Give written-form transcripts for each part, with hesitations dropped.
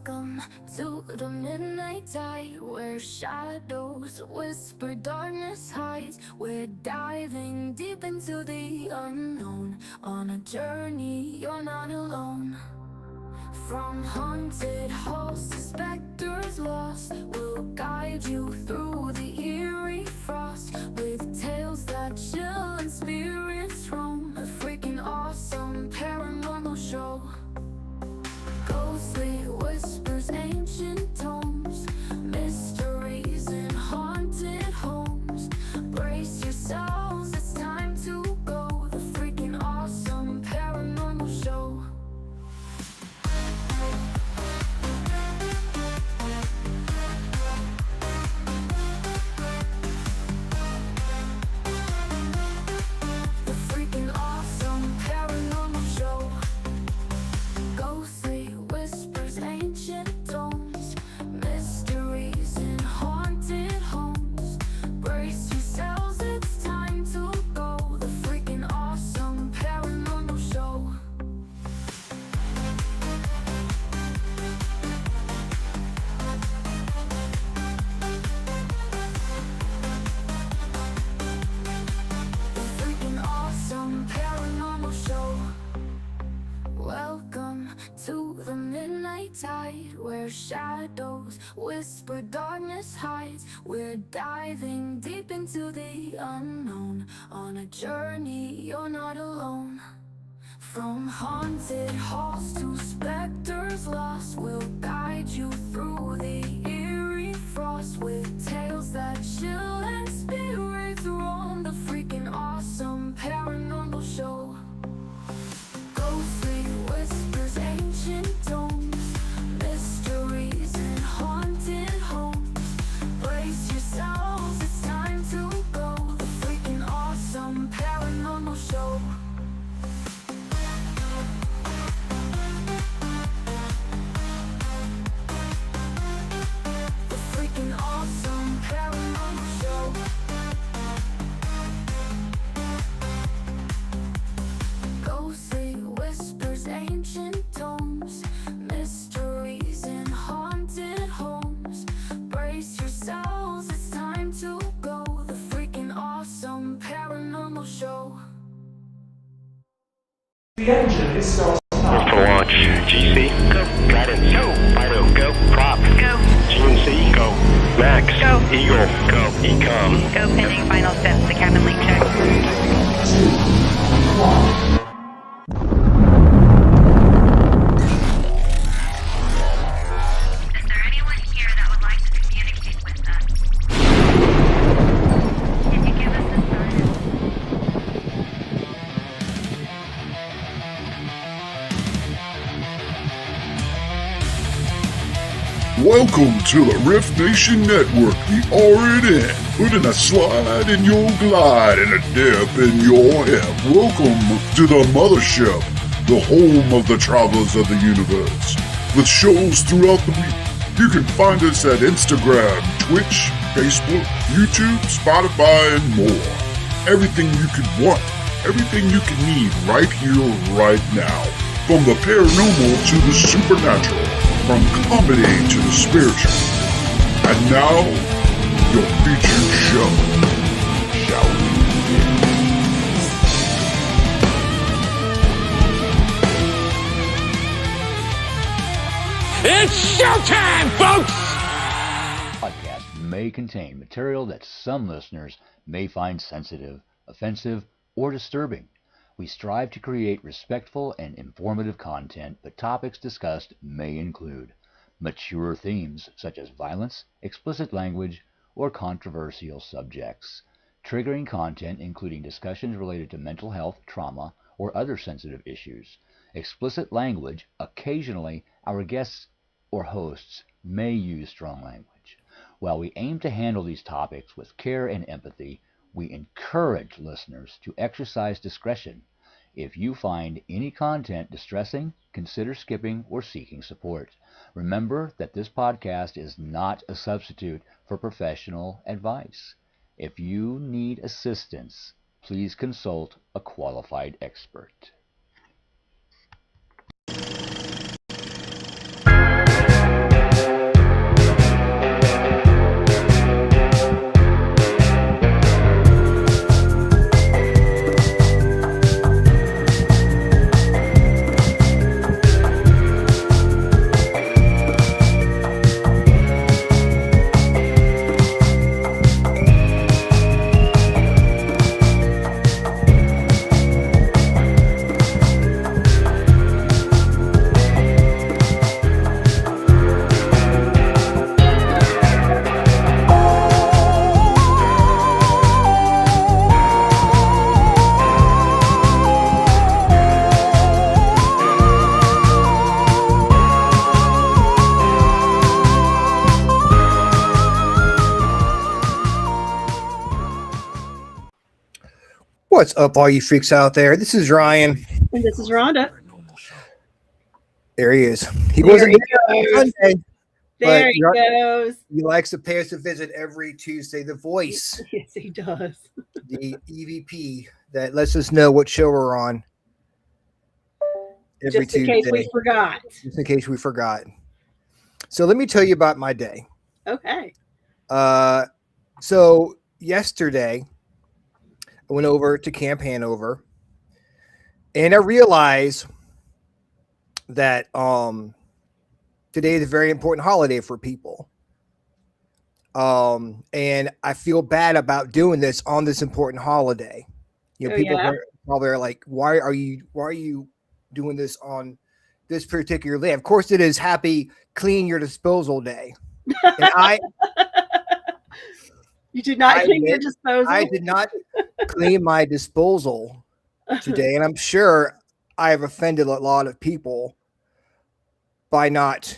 Welcome to the midnight tide, where shadows whisper, darkness hides. We're diving deep into the unknown, on a journey you're not alone. From haunted halls to specters lost, we'll guide you through the eerie frost, with tales that chill and spirits roam. A freaking awesome paranormal show. Ghostly whispers, ancient tomes, mysteries in haunted homes. Brace yourselves, it's time to go. The freaking awesome paranormal show. The freaking awesome paranormal show. Ghostly whispers, ancient tomes, mysteries in haunted homes. Brace yourselves, it's time to go. The freaking awesome paranormal show. The freaking awesome paranormal show. Welcome to the midnight tide, where shadows whisper, darkness hides. We're diving deep into the unknown, on a journey you're not alone. From haunted halls to specters lost, we'll guide you through the eerie frost, with tales that chill and spirits roam. The freaking awesome paranormal show. Ghostly whispers, ancient tomes, mysteries in haunted homes. Brace yourselves, it's time to go. The freaking awesome paranormal show. The freaking awesome paranormal show. Ghostly whispers, ancient tomes, mysteries in haunted homes. Brace yourselves, it's time to go. The freaking awesome paranormal show. The engine is starting up. For launch, GC, go. Guidance, go. Fido, go. Prop, go. GNC, go. Max, go. Eagle, go. Ecom, Go pending final steps to cabin link check. 2, 1. Is there anyone here that would like to communicate with us? Can you give us a sign? Welcome to the Riff Nation Network, the RNN, putting a slide in your glide and a dip in your hip. Welcome to the mothership, the home of the travelers of the universe. With shows throughout the week, you can find us at Instagram, Twitch, Facebook, YouTube, Spotify, and more. Everything you could want, everything you could need right here, right now. From the paranormal to the supernatural, from comedy to the spiritual. And now, your featured show. Shall we begin? It's showtime, folks! Podcast may contain material that some listeners may find sensitive, offensive, or disturbing. We strive to create respectful and informative content, but topics discussed may include mature themes such as violence, explicit language, or controversial subjects, triggering content including discussions related to mental health, trauma, or other sensitive issues, explicit language. Occasionally, our guests or hosts may use strong language. While we aim to handle these topics with care and empathy, we encourage listeners to exercise discretion. If you find any content distressing, consider skipping or seeking support. Remember that this podcast is not a substitute for professional advice. If you need assistance, please consult a qualified expert. What's up, all you freaks out there? This is Ryan. And this is Rhonda. There he is. He There wasn't he there on goes. Sunday. There but he goes. He likes to pay us a visit every Tuesday. The voice, Yes, he does. the EVP that lets us know what show we're on every Just in Tuesday. case we forgot. Just in case we forgot. So let me tell you about my day. Okay. So yesterday I went over to Camp Hanover, and I realized that today is a very important holiday for people. And I feel bad about doing this on this important holiday. You know, people probably are like, why are you doing this on this particular day? Of course it is Happy Clean Your Disposal Day. And you did not clean your disposal. I did not clean my disposal today, and I'm sure I have offended a lot of people by not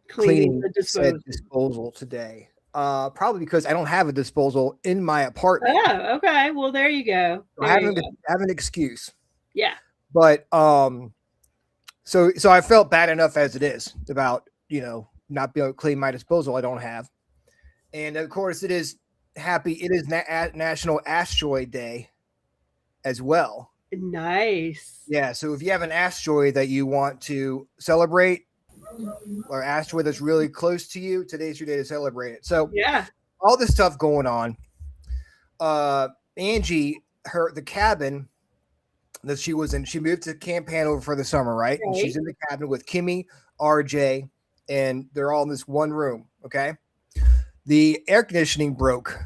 cleaning the said disposal today. Probably because I don't have a disposal in my apartment. Oh, okay. Well, there you go. I have an excuse. Yeah. But so I felt bad enough as it is about, not being able to clean my disposal I don't have. And of course it is National Asteroid Day as well. Nice. Yeah, so if you have an asteroid that you want to celebrate, or asteroid that's really close to you, today's your day to celebrate it. So yeah, all this stuff going on. Angie, the cabin that she was in, she moved to Camp Hanover for the summer, right? And she's in the cabin with Kimmy, RJ, and they're all in this one room. Okay. The air conditioning broke.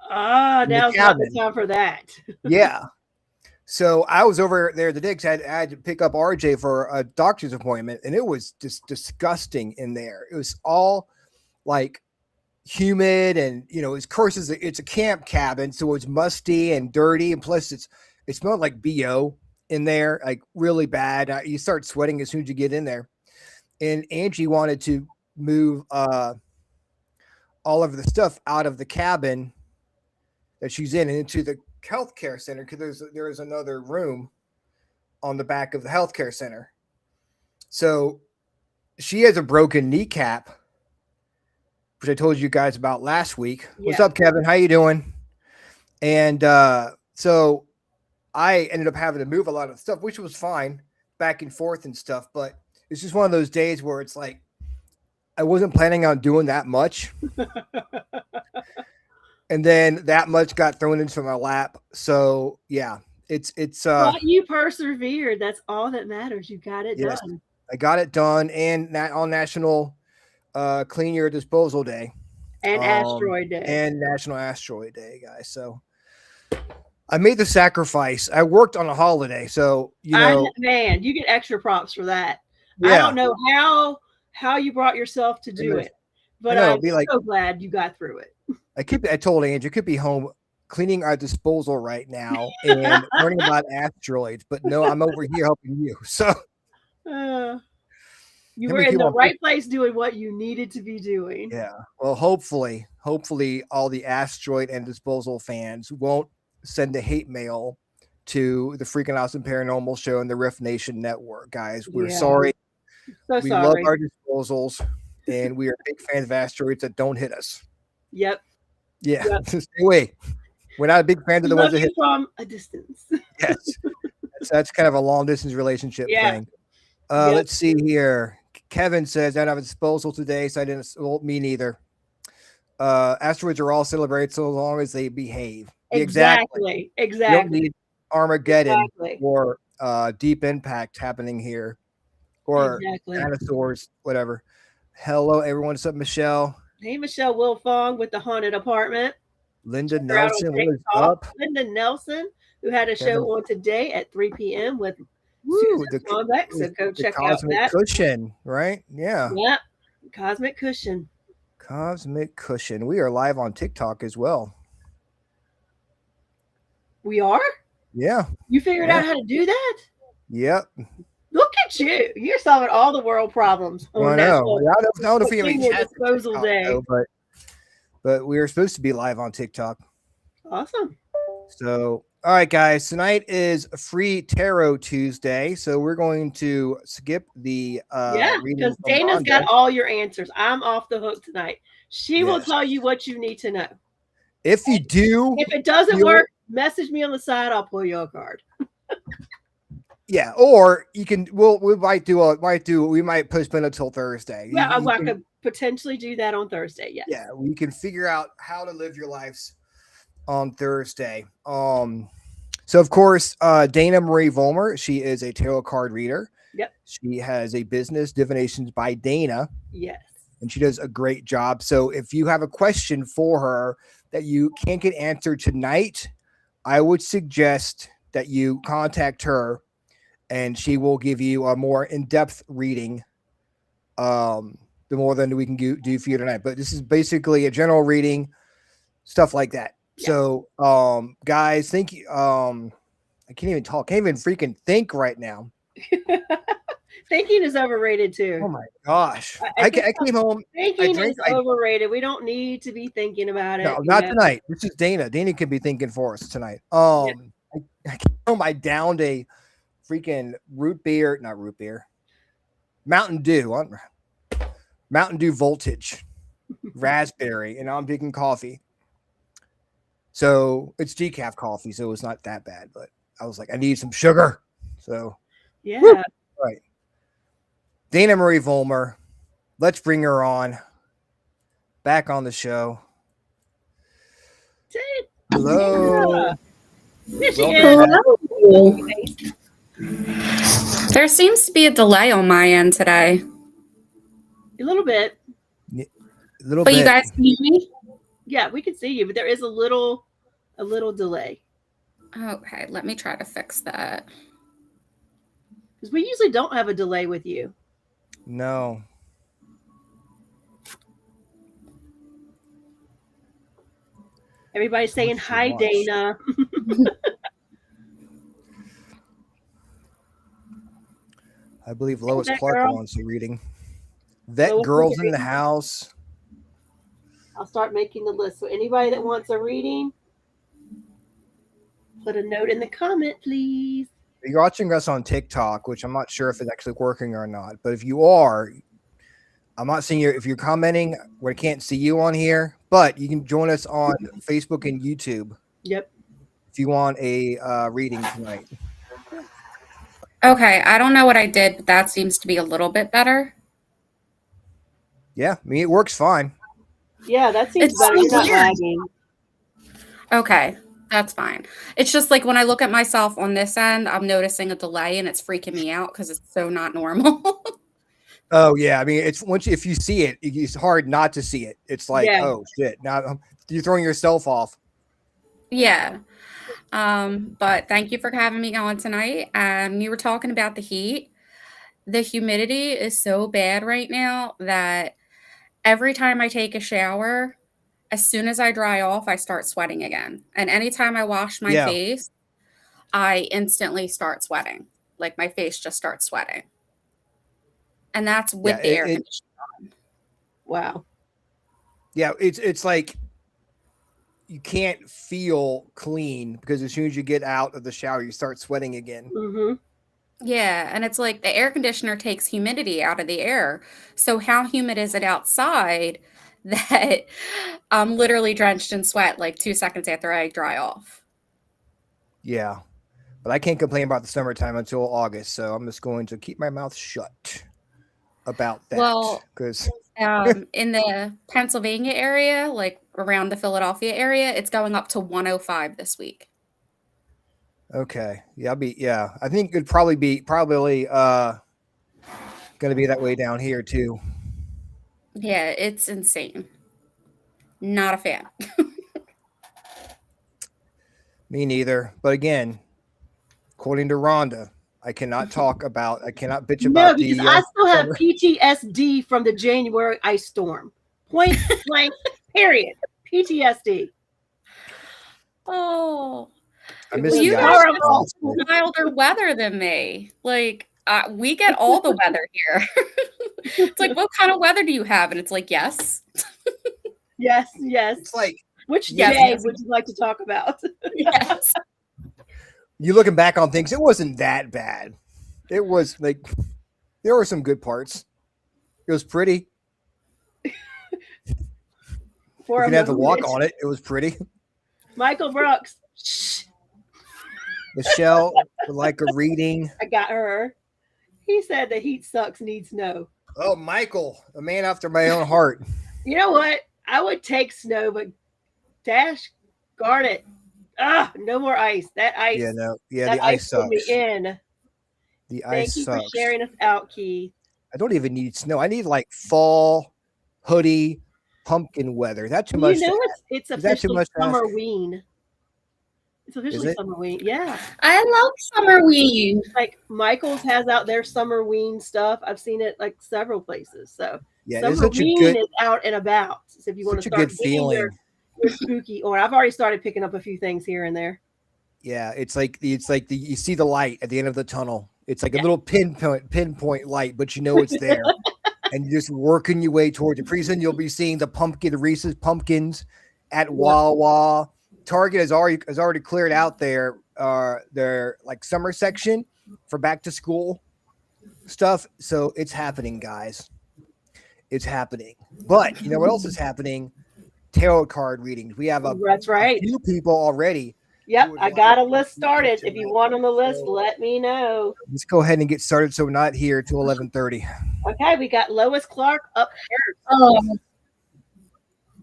Now's not the time for that. Yeah. So I was over there today because I had to pick up RJ for a doctor's appointment, and it was just disgusting in there. It was all like humid, and of course it's a camp cabin, so it's musty and dirty, and plus it smelled like BO in there, like really bad. You start sweating as soon as you get in there. And Angie wanted to move all of the stuff out of the cabin that she's in and into the healthcare center, because there's another room on the back of the healthcare center. So she has a broken kneecap, which I told you guys about last week. Yeah. What's up, Kevin? How you doing? And so I ended up having to move a lot of stuff, which was fine, back and forth and stuff. But it's just one of those days where it's like I wasn't planning on doing that much. And then that much got thrown into my lap. So yeah, it's well, you persevered. That's all that matters. You got it done. I got it done, and on National Clean Your Disposal Day. And Asteroid Day. And National Asteroid Day, guys. So I made the sacrifice. I worked on a holiday. So man, you get extra props for that. Yeah. I don't know how you brought yourself to do it, but I'm so glad you got through it. I told Angie I could be home cleaning our disposal right now and learning about asteroids, but no, I'm over here helping you. So you were in the right place doing what you needed to be doing. Yeah. Well, hopefully all the asteroid and disposal fans won't send the hate mail to the Freakin Awesome Paranormal Show and the Riff Nation Network, guys. We're sorry. We love our disposals, and we are big fans of asteroids that don't hit us. Yep. Yeah. Yep. Stay away. We're not a big fan of the ones that hit from a distance. Yes. That's kind of a long distance relationship thing. Let's see here. Kevin says I don't have a disposal today, so I didn't. Well, me neither. Asteroids are all celebrated so long as they behave. Exactly. You don't need Armageddon or Deep Impact happening here, or dinosaurs, whatever. Hello, everyone. What's up, Michelle? Hey, Michelle Wilfong with the Haunted Apartment. Linda Nelson, what is up? Linda Nelson, who had a show on today at 3 p.m. with Susan Swanbeck, so go check out that. Cushion, right? Yeah. Yep. Cosmic Cushion. Cosmic Cushion. We are live on TikTok as well. We are? Yeah. You figured out how to do that? Yep. Look at you. You're solving all the world problems. I know. I don't know if we have any disposal day. But we are supposed to be live on TikTok. Awesome. So All right, guys. Tonight is Free Tarot Tuesday, so we're going to skip the reading because from Dana's Rhonda. got all your answers. I'm off the hook tonight. She will Yes. tell you what you need to know. If you do, If it doesn't work, message me on the side. I'll pull you a card. Yeah, or you can. We might postpone it till Thursday. Yeah, I could potentially do that on Thursday. Yes. Yeah, we can figure out how to live your lives on Thursday. So of course, Dana Marie Vollmer, she is a tarot card reader. Yep. She has a business, Divinations by Dana. Yes. And she does a great job. So if you have a question for her that you can't get answered tonight, I would suggest that you contact her and she will give you a more in-depth reading. The more than we can do for you tonight. But this is basically a general reading, stuff like that. Yeah. So, guys, thank you. I can't even talk. Can't even freaking think right now. Thinking is overrated too. Oh my gosh! I came home. Thinking is overrated. We don't need to be thinking about it. No, not tonight. This is Dana. Dana can be thinking for us tonight. I came home. I downed a freaking Mountain Dew Voltage raspberry, and I'm drinking coffee. So it's decaf coffee, so it's not that bad. But I was like, I need some sugar. So yeah, woo! Right. Dana Marie Vollmer, let's bring her on. Back on the show. Hello. Hello. There seems to be a delay on my end today. A little bit. But you guys can hear me? Yeah, we can see you, but there is a little delay. Okay, let me try to fix that. Because we usually don't have a delay with you. No. Everybody's saying hi, Dana. I believe Lois Clark wants a reading. Vet girls in the house. I'll start making the list. So anybody that wants a reading, put a note in the comment, please. You're watching us on TikTok, which I'm not sure if it's actually working or not. But if you are, I'm not seeing you. If you're commenting, we can't see you on here. But you can join us on Facebook and YouTube. Yep. If you want a reading tonight. Okay, I don't know what I did, but that seems to be a little bit better. Yeah, I mean, it works fine. Yeah, that seems better. You're not lagging. Okay, that's fine. It's just like when I look at myself on this end, I'm noticing a delay and it's freaking me out because it's so not normal. Oh yeah, I mean, it's if you see it, it's hard not to see it. It's like, oh shit, now you're throwing yourself off. Yeah. But thank you for having me on tonight. You were talking about the heat. The humidity is so bad right now that every time I take a shower, as soon as I dry off, I start sweating again. And anytime I wash my face, I instantly start sweating. Like my face just starts sweating. And that's with the air conditioner on. Wow. Yeah, it's like you can't feel clean because as soon as you get out of the shower, you start sweating again. Mm-hmm. Yeah, and it's like the air conditioner takes humidity out of the air. So how humid is it outside that I'm literally drenched in sweat like 2 seconds after I dry off? Yeah, but I can't complain about the summertime until August, so I'm just going to keep my mouth shut about that. Well, because in the Pennsylvania area, like around the Philadelphia area, it's going up to 105 this week. Okay. Yeah, I think it'd probably going to be that way down here too. Yeah, it's insane. Not a fan. Me neither. But again, according to Rhonda, I cannot bitch about because I still have PTSD from the January ice storm. Point blank, period. PTSD. Oh. I miss you guys have milder weather than me. Like, we get all the weather here. It's like, what kind of weather do you have? And it's like, yes. Yes. It's like, which day would you like to talk about? Yes. You looking back on things, it wasn't that bad. It was like there were some good parts. It was pretty. For you a could have to walk moment. on it. It was pretty. Michael Brooks. Shh. Michelle would like a reading. I got her. He said the heat sucks, needs snow. Oh, Michael, a man after my own heart. You know what? I would take snow, but dash guard it. No more ice. That ice. Yeah, no. Yeah, that the ice put me sucks. in. The Thank ice you sucks. for sharing us out, Keith. I don't even need snow. I need like fall hoodie, pumpkin weather. That's too much. You know, it's officially summerween. It's officially summerween. Yeah. I love summerween. Like Michael's has out their summerween stuff. I've seen it like several places. So yeah, summerween is out and about. So if you want to start getting your spooky, or I've already started picking up a few things here and there. Yeah, it's like you see the light at the end of the tunnel. It's like a little pinpoint light, but you know it's there. And you're just working your way towards it. Pretty soon you'll be seeing the Reese's pumpkins at Wawa. Target has already cleared out their like summer section for back to school stuff. So it's happening, guys. It's happening. But you know what else is happening? Tarot card readings. We have that's right. A few people already. Yep, I got a list started. If you want on the list, let me know. Let's go ahead and get started so we're not here till 11:30. Okay, we got Lois Clark up here.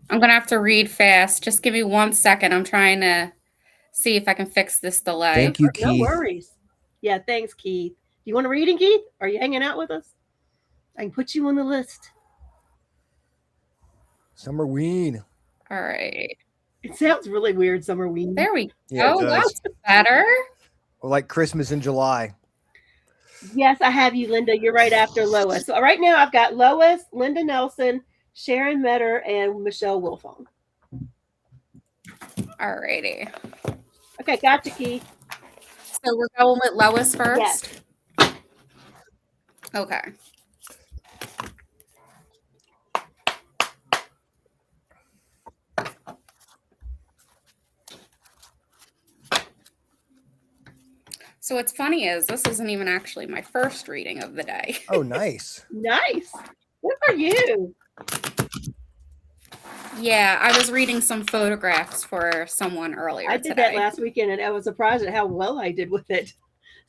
I'm going to have to read fast. Just give me 1 second. I'm trying to see if I can fix this delay. Thank you, Keith. No worries. Yeah, thanks, Keith. You want to read it, Keith? Are you hanging out with us? I can put you on the list. Summerween. All right. It sounds really weird, Summerween. There we go. Yeah, that's better. Or like Christmas in July. Yes, I have you, Linda. You're right after Lois. So right now I've got Lois, Linda Nelson, Sharon Metter, and Michelle Wilfong. All righty. Okay, gotcha, Keith. So we're going with Lois first? Yes. Okay. So what's funny is this isn't even actually my first reading of the day. Oh, nice. Nice. Good for you. Yeah, I was reading some photographs for someone earlier I did that last weekend, and I was surprised at how well I did with it.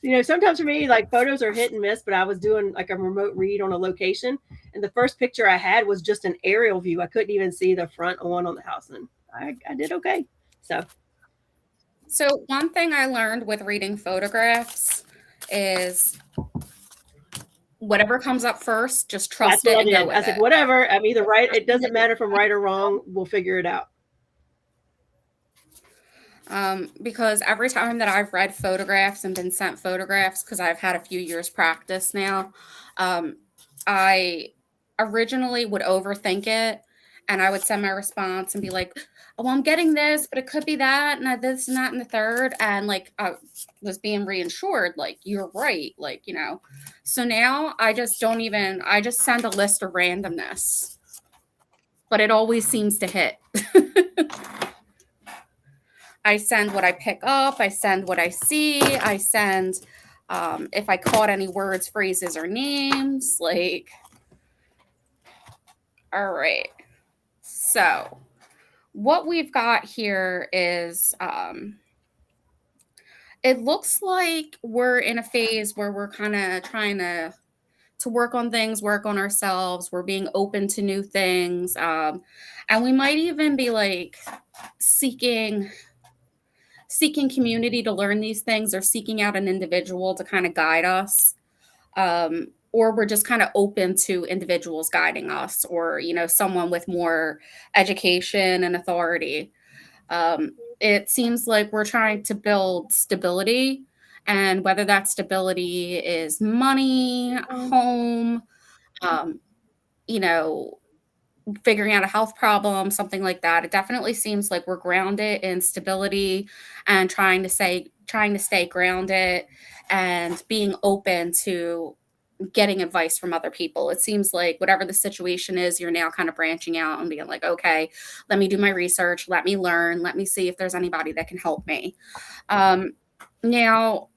You know, sometimes for me, like photos are hit and miss, but I was doing like a remote read on a location, and the first picture I had was just an aerial view. I couldn't even see the front on the house, and I did okay. So one thing I learned with reading photographs is whatever comes up first, just trust it and go with it. I said, whatever. I'm either right. It doesn't matter if I'm right or wrong. We'll figure it out. Because every time that I've read photographs and been sent photographs, because I've had a few years practice now, I originally would overthink it, and I would send my response and be like, oh, I'm getting this, but it could be that, and this and that and the third. And like, I was being reassured, like, you're right. Like, you know, so now I just send a list of randomness, but it always seems to hit. I send what I pick up. I send what I see. I send if I caught any words, phrases, or names. Like, all right. So what we've got here is it looks like we're in a phase where we're kind of trying to work on things, work on ourselves. We're being open to new things. And we might even be like seeking community to learn these things, or seeking out an individual to kind of guide us. Or we're just kind of open to individuals guiding us, or, you know, someone with more education and authority. It seems like we're trying to build stability, and whether that stability is money, home, you know, figuring out a health problem, something like that. It definitely seems like we're grounded in stability and trying to stay grounded and being open to getting advice from other people. It seems like whatever the situation is, you're now kind of branching out and being like, okay, let me do my research. Let me learn. Let me see if there's anybody that can help me. Now,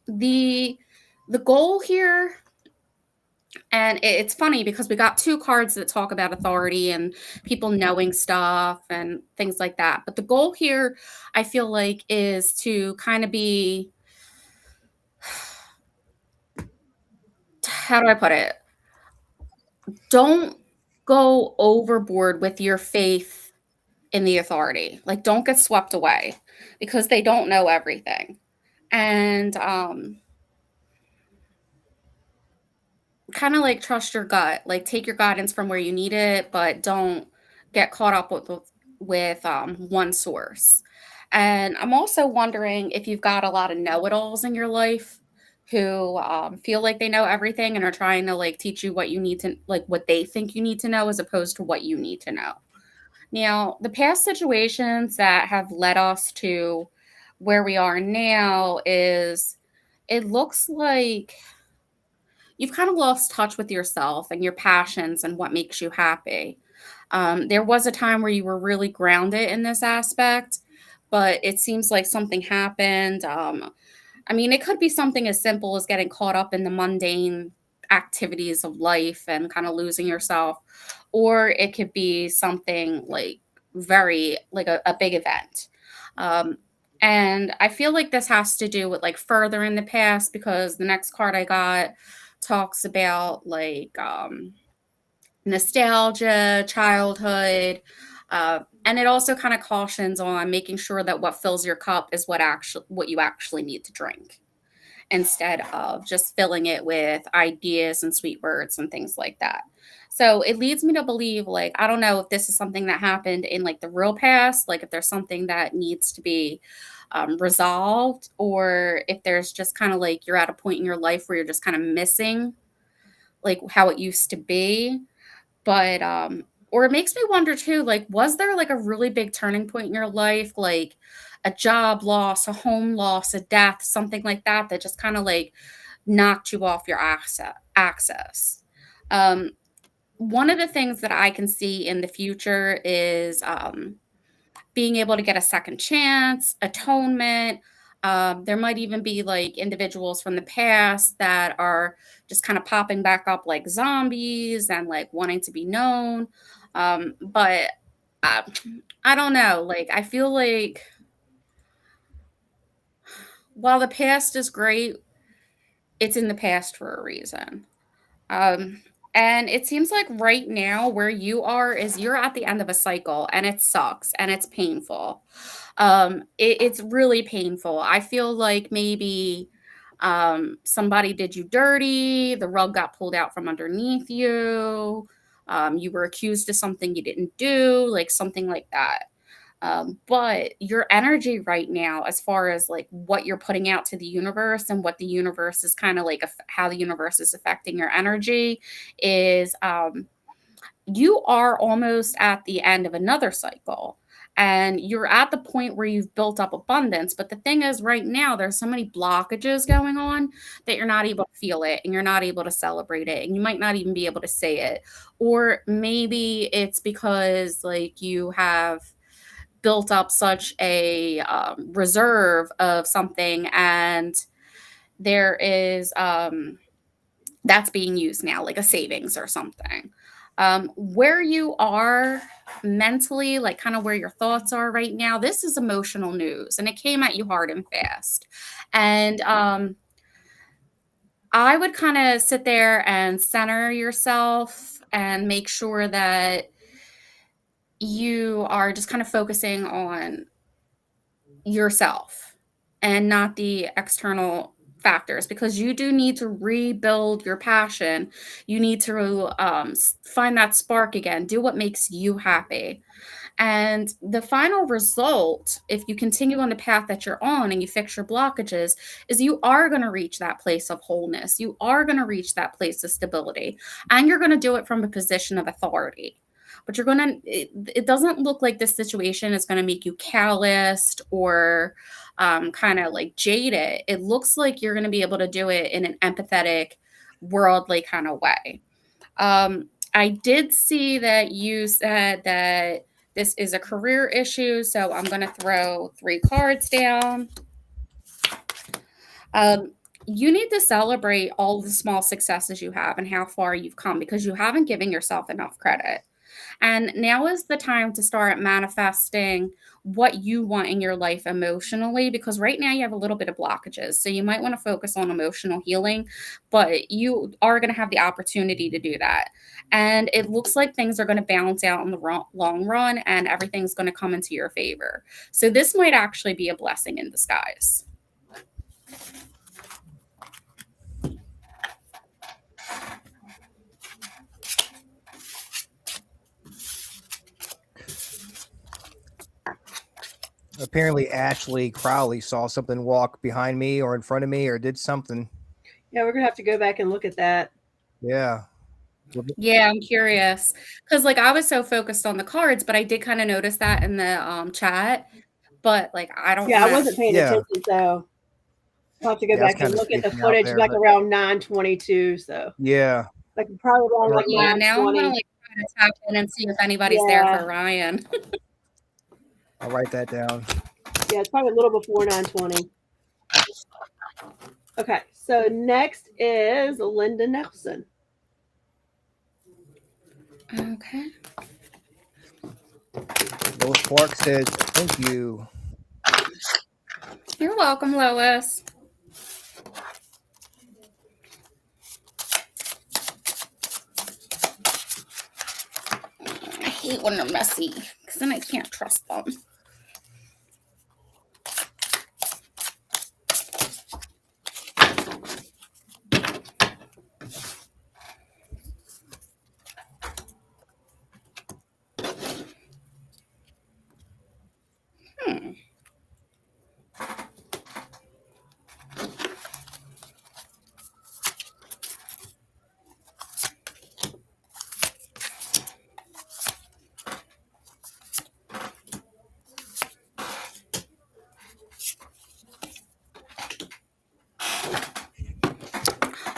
the goal here, and it's funny because we got two cards that talk about authority and people knowing stuff and things like that. But the goal here, I feel like, is to kind of be, how do I put it? Don't go overboard with your faith in the authority. Like, don't get swept away because they don't know everything. And kind of like trust your gut, like take your guidance from where you need it, but don't get caught up with one source. And I'm also wondering if you've got a lot of know-it-alls in your life who feel like they know everything and are trying to like teach you what you need to, like what they think you need to know as opposed to what you need to know. Now, the past situations that have led us to where we are now is, it looks like you've kind of lost touch with yourself and your passions and what makes you happy. There was a time where you were really grounded in this aspect, but it seems like something happened. I mean, it could be something as simple as getting caught up in the mundane activities of life and kind of losing yourself, or it could be something like very, like a big event. Um, and I feel like this has to do with like further in the past because the next card I got talks about like nostalgia, childhood, and it also kind of cautions on making sure that what fills your cup is what you actually need to drink instead of just filling it with ideas and sweet words and things like that. So it leads me to believe, like, I don't know if this is something that happened in like the real past, like if there's something that needs to be resolved, or if there's just kind of like you're at a point in your life where you're just kind of missing like how it used to be. But or it makes me wonder too, like, was there like a really big turning point in your life, like a job loss, a home loss, a death, something like that, that just kind of like knocked you off your access? Um, One of the things that I can see in the future is being able to get a second chance, atonement. There might even be like individuals from the past that are just kind of popping back up like zombies and like wanting to be known. But uh, I don't know. Like, I feel like while the past is great, it's in the past for a reason. Um, and it seems like right now where you are is you're at the end of a cycle and it sucks and it's painful. It's really painful. I feel like maybe somebody did you dirty, the rug got pulled out from underneath you, you were accused of something you didn't do, like something like that. But your energy right now, as far as like what you're putting out to the universe and what the universe is kind of like, how the universe is affecting your energy, is you are almost at the end of another cycle. And you're at the point where you've built up abundance. But the thing is, right now, there's so many blockages going on that you're not able to feel it and you're not able to celebrate it. And you might not even be able to say it. Or maybe it's because, like, you have built up such a reserve of something, and there is that's being used now, like a savings or something. Where you are mentally, like kind of where your thoughts are right now, this is emotional news and it came at you hard and fast. And I would kind of sit there and center yourself and make sure that you are just kind of focusing on yourself and not the external factors, because you do need to rebuild your passion. You need to find that spark again, do what makes you happy. And the final result, if you continue on the path that you're on and you fix your blockages, is you are going to reach that place of wholeness. You are going to reach that place of stability, and you're going to do it from a position of authority. But you're going to, it doesn't look like this situation is going to make you calloused or kind of like jaded. It looks like you're going to be able to do it in an empathetic, worldly kind of way. I did see that you said that this is a career issue, so I'm going to throw 3 cards down. Um, you need to celebrate all the small successes you have and how far you've come because you haven't given yourself enough credit. And now is the time to start manifesting what you want in your life emotionally because right now you have a little bit of blockages. So you might want to focus on emotional healing, but you are going to have the opportunity to do that. And it looks like things are going to balance out in the long run and everything's going to come into your favor. So this might actually be a blessing in disguise. Apparently, Ashley Crowley saw something walk behind me or in front of me or did something. Yeah, we're gonna have to go back and look at that. Yeah. Yeah, I'm curious because like I was so focused on the cards, but I did kind of notice that in the chat. But like I don't Yeah, I know. wasn't paying Yeah. attention, so I'll have to go Yeah, I was back and kind of look at the freaking out footage there, like but around 9:22. So yeah. like probably around like Yeah, now I'm gonna 9:20. like try to tap in and see if anybody's there Yeah, for Ryan. I'll write that down. yeah, it's probably a little before 9:20. Okay, so next is Linda Nelson. Okay. Lois Clark says, "Thank you." You're welcome, Lois. I hate when they're messy because then I can't trust them.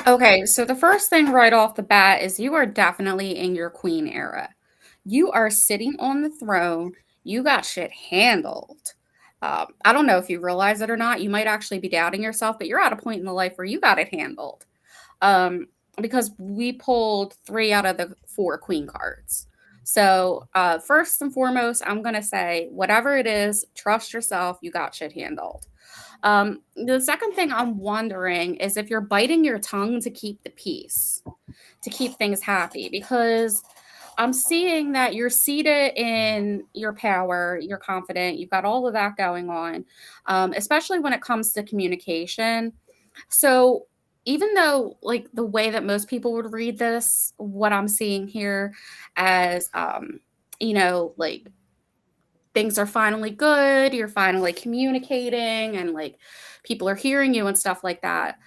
Okay, so the first thing right off the bat is you are definitely in your queen era. You are sitting on the throne. You got shit handled. I don't know if you realize it or not. You might actually be doubting yourself, but you're at a point in the life where you got it handled. Because we pulled 3 out of the 4 queen cards. So, first and foremost, I'm going to say, whatever it is, trust yourself. You got shit handled. The second thing I'm wondering is if you're biting your tongue to keep the peace, to keep things happy, because I'm seeing that you're seated in your power, you're confident, you've got all of that going on, especially when it comes to communication. So, even though, like, the way that most people would read this, what I'm seeing here as, like, things are finally good, you're finally communicating, and like people are hearing you and stuff like that.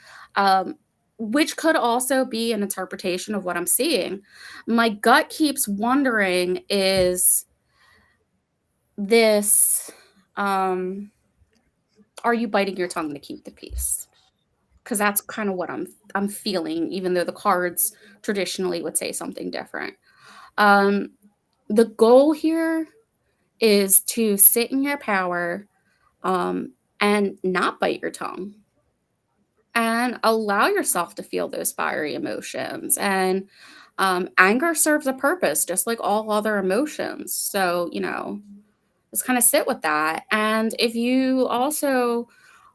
Which could also be an interpretation of what I'm seeing. My gut keeps wondering is this are you biting your tongue to keep the peace? Because that's kind of what I'm feeling, even though the cards traditionally would say something different. Um, the goal here is to sit in your power and not bite your tongue and allow yourself to feel those fiery emotions. And anger serves a purpose, just like all other emotions. So, just kind of sit with that. And if you also,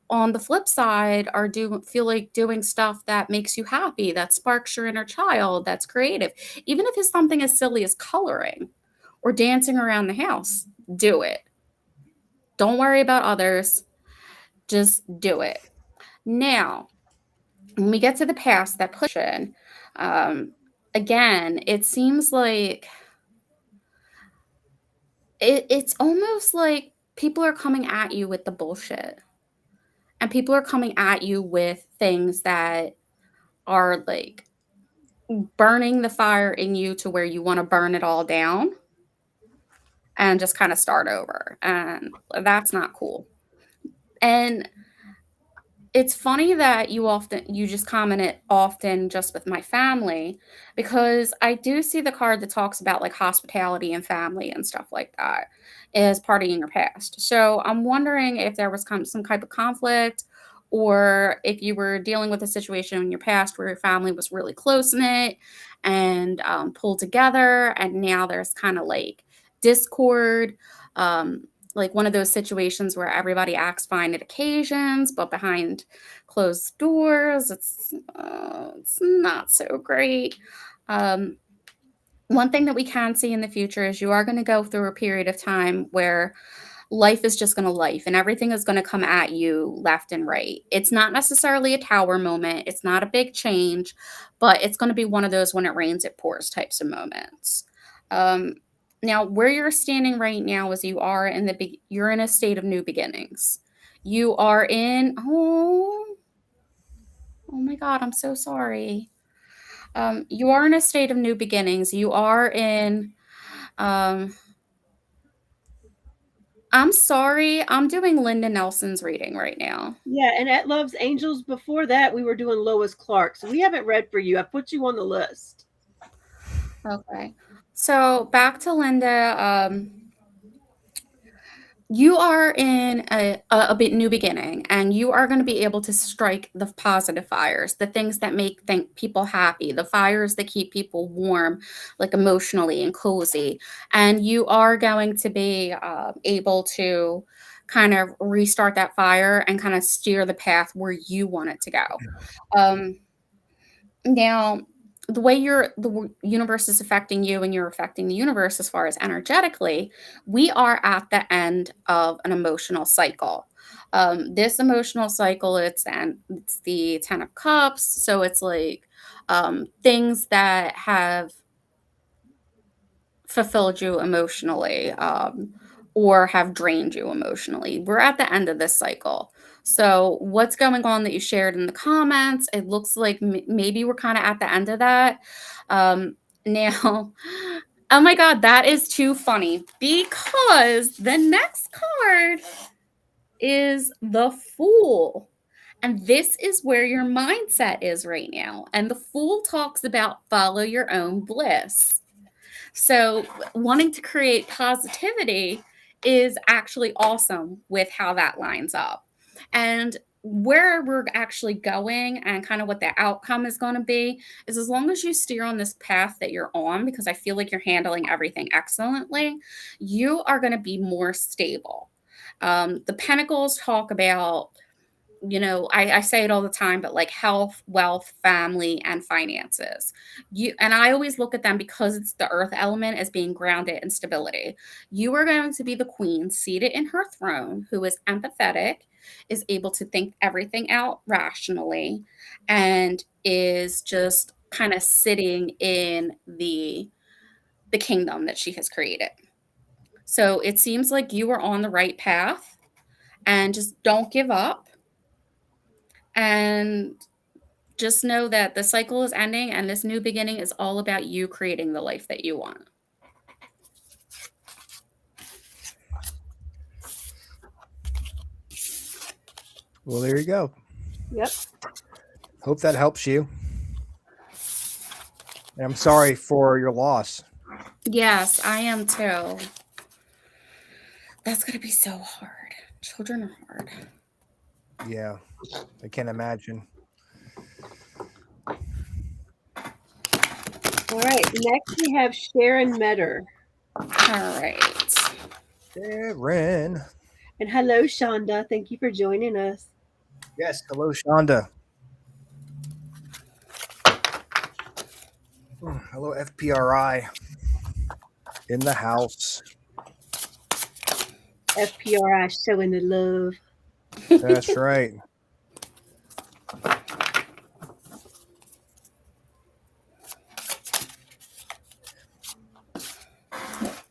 on the flip side, feel like doing stuff that makes you happy, that sparks your inner child, that's creative, even if it's something as silly as coloring or dancing around the house, do it. Don't worry about others. Just do it. Now, when we get to the past, that push in, again, it seems like it's almost like people are coming at you with the bullshit. And people are coming at you with things that are like burning the fire in you to where you want to burn it all down and just kind of start over. And that's not cool. And it's funny that you just comment it often just with my family, because I do see the card that talks about like hospitality and family and stuff like that as party in your past. So I'm wondering if there was some type of conflict or if you were dealing with a situation in your past where your family was really close knit and pulled together, and now there's kind of like discord, like one of those situations where everybody acts fine at occasions, but behind closed doors, it's not so great. One thing that we can see in the future is you are going to go through a period of time where life is just going to life and everything is going to come at you left and right. It's not necessarily a tower moment. It's not a big change, but it's going to be one of those when it rains, it pours types of moments. Now, where you're standing right now is you are in you're in a state of new beginnings. You are in, oh my God, I'm so sorry. You are in a state of new beginnings. You are in, I'm sorry. I'm doing Linda Nelson's reading right now. Yeah, and at Love's Angels before that, we were doing Lois Clark. So we haven't read for you. I put you on the list. Okay. So back to Linda. You are in a bit new beginning, and you are going to be able to strike the positive fires, the things that make people happy, the fires that keep people warm, like emotionally and cozy. And you are going to be able to kind of restart that fire and kind of steer the path where you want it to go. Now, the way the universe is affecting you and you're affecting the universe as far as energetically, we are at the end of an emotional cycle. This emotional cycle, it's the 10 of Cups. So it's like things that have fulfilled you emotionally or have drained you emotionally. We're at the end of this cycle. So what's going on that you shared in the comments? It looks like maybe we're kind of at the end of that. Now, oh my God, that is too funny because the next card is the Fool. And this is where your mindset is right now. And the Fool talks about follow your own bliss. So wanting to create positivity is actually awesome with how that lines up. And where we're actually going and kind of what the outcome is going to be is as long as you steer on this path that you're on, because I feel like you're handling everything excellently, you are going to be more stable. The Pentacles talk about, I say it all the time, but like health, wealth, family, and finances. And I always look at them because it's the earth element as being grounded in stability. You are going to be the queen seated in her throne who is empathetic, is able to think everything out rationally, and is just kind of sitting in the kingdom that she has created. So it seems like you are on the right path, and just don't give up. And just know that the cycle is ending and this new beginning is all about you creating the life that you want. Well, there you go. Yep. Hope that helps you. And I'm sorry for your loss. Yes, I am too. That's going to be so hard. Children are hard. Yeah, I can't imagine. All right. Next, we have Sharon Metter. All right. Sharon. And hello, Shonda. Thank you for joining us. Yes, hello, Shonda. Hello, FPRI. In the house. FPRI showing the love. That's right.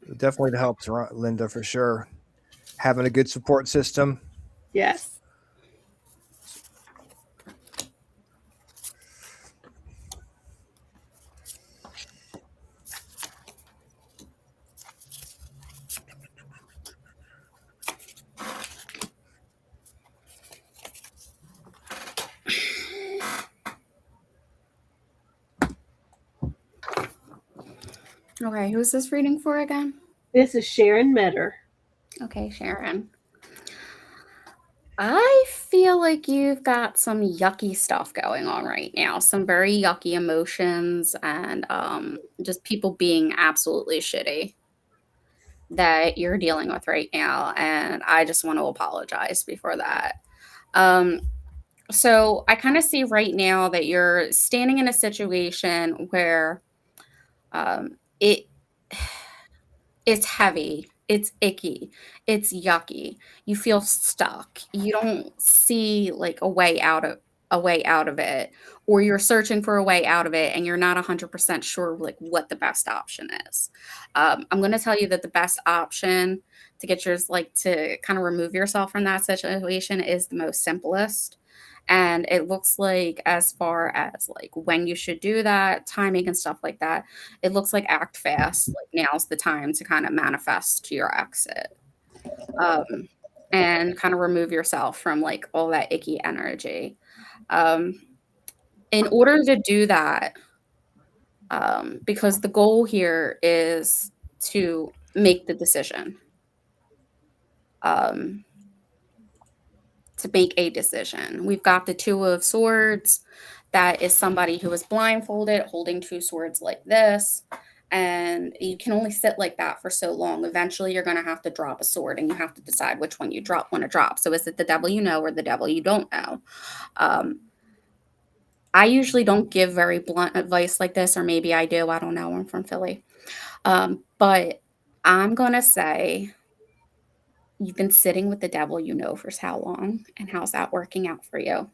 It definitely helps Linda for sure. Having a good support system. Yes. Okay, who's this reading for again? This is Sharon Metter. Okay, Sharon. I feel like you've got some yucky stuff going on right now, some very yucky emotions and just people being absolutely shitty that you're dealing with right now. And I just want to apologize before that. Um, so I kind of see right now that you're standing in a situation where it it's heavy, it's icky, it's yucky. You feel stuck. You don't see like a way out of it, or you're searching for a way out of it and you're not 100% sure like what the best option is. I'm going to tell you that the best option to get yours like to kind of remove yourself from that situation is the most simplest. And it looks like, as far as like when you should do that, timing and stuff like that, it looks like act fast. Like now's the time to kind of manifest your exit, um, and kind of remove yourself from like all that icky energy. Um, in order to do that, because the goal here is to make the decision, um, to make a decision. We've got the Two of Swords. That is somebody who is blindfolded, holding two swords like this. And you can only sit like that for so long. Eventually, you're going to have to drop a sword, and you have to decide which one you want to drop. So, is it the devil you know or the devil you don't know? Um, I usually don't give very blunt advice like this, or maybe I do. I don't know. I'm from Philly. But I'm going to say you've been sitting with the devil you know for how long, and how's that working out for you?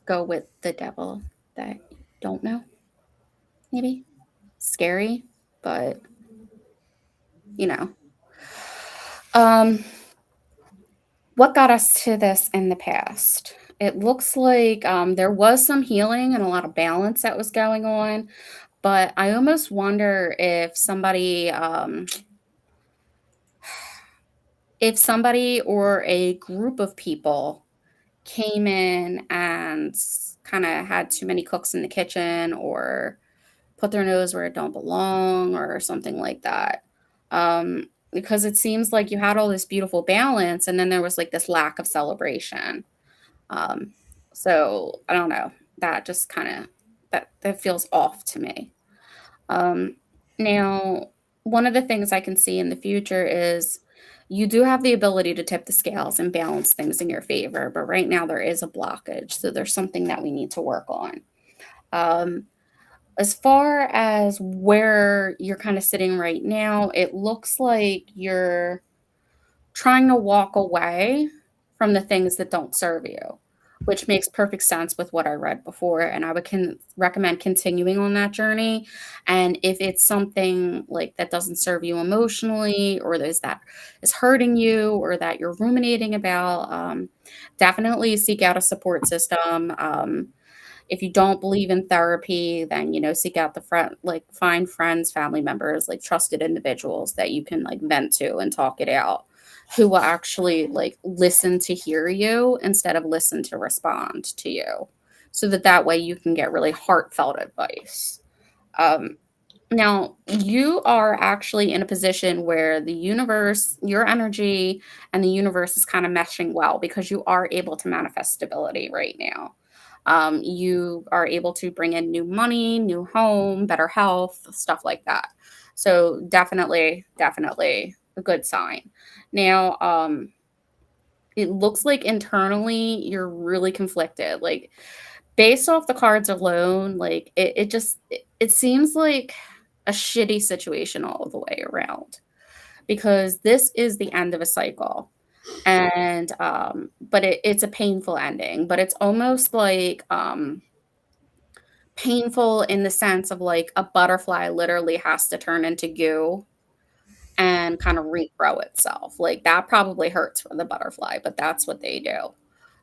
Go with the devil that you don't know, maybe. Scary, but you know. Um, what got us to this in the past? It looks like there was some healing and a lot of balance that was going on, but I almost wonder if somebody or a group of people came in and kind of had too many cooks in the kitchen, or put their nose where it don't belong, or something like that. Because it seems like you had all this beautiful balance, and then there was like this lack of celebration. Um, so I don't know. That just kind of that feels off to me. Um, now, one of the things I can see in the future is you do have the ability to tip the scales and balance things in your favor, but right now there is a blockage. So there's something that we need to work on. Um, as far as where you're kind of sitting right now, it looks like you're trying to walk away from the things that don't serve you, which makes perfect sense with what I read before. And I would recommend continuing on that journey. And if it's something like that doesn't serve you emotionally, or that is hurting you, or that you're ruminating about, definitely seek out a support system. If you don't believe in therapy, then seek out find friends, family members, like trusted individuals that you can like vent to and talk it out, who will actually like listen to hear you instead of listen to respond to you, so that way you can get really heartfelt advice. Now, you are actually in a position where the universe, your energy and the universe is kind of meshing well, because you are able to manifest stability right now. You are able to bring in new money, new home, better health, stuff like that. So definitely, definitely a good sign. Now, it looks like internally you're really conflicted. Like, based off the cards alone, like it seems like a shitty situation all the way around, because this is the end of a cycle. And but it's a painful ending, but it's almost like painful in the sense of like a butterfly literally has to turn into goo and kind of regrow itself. Like, that probably hurts for the butterfly, but that's what they do.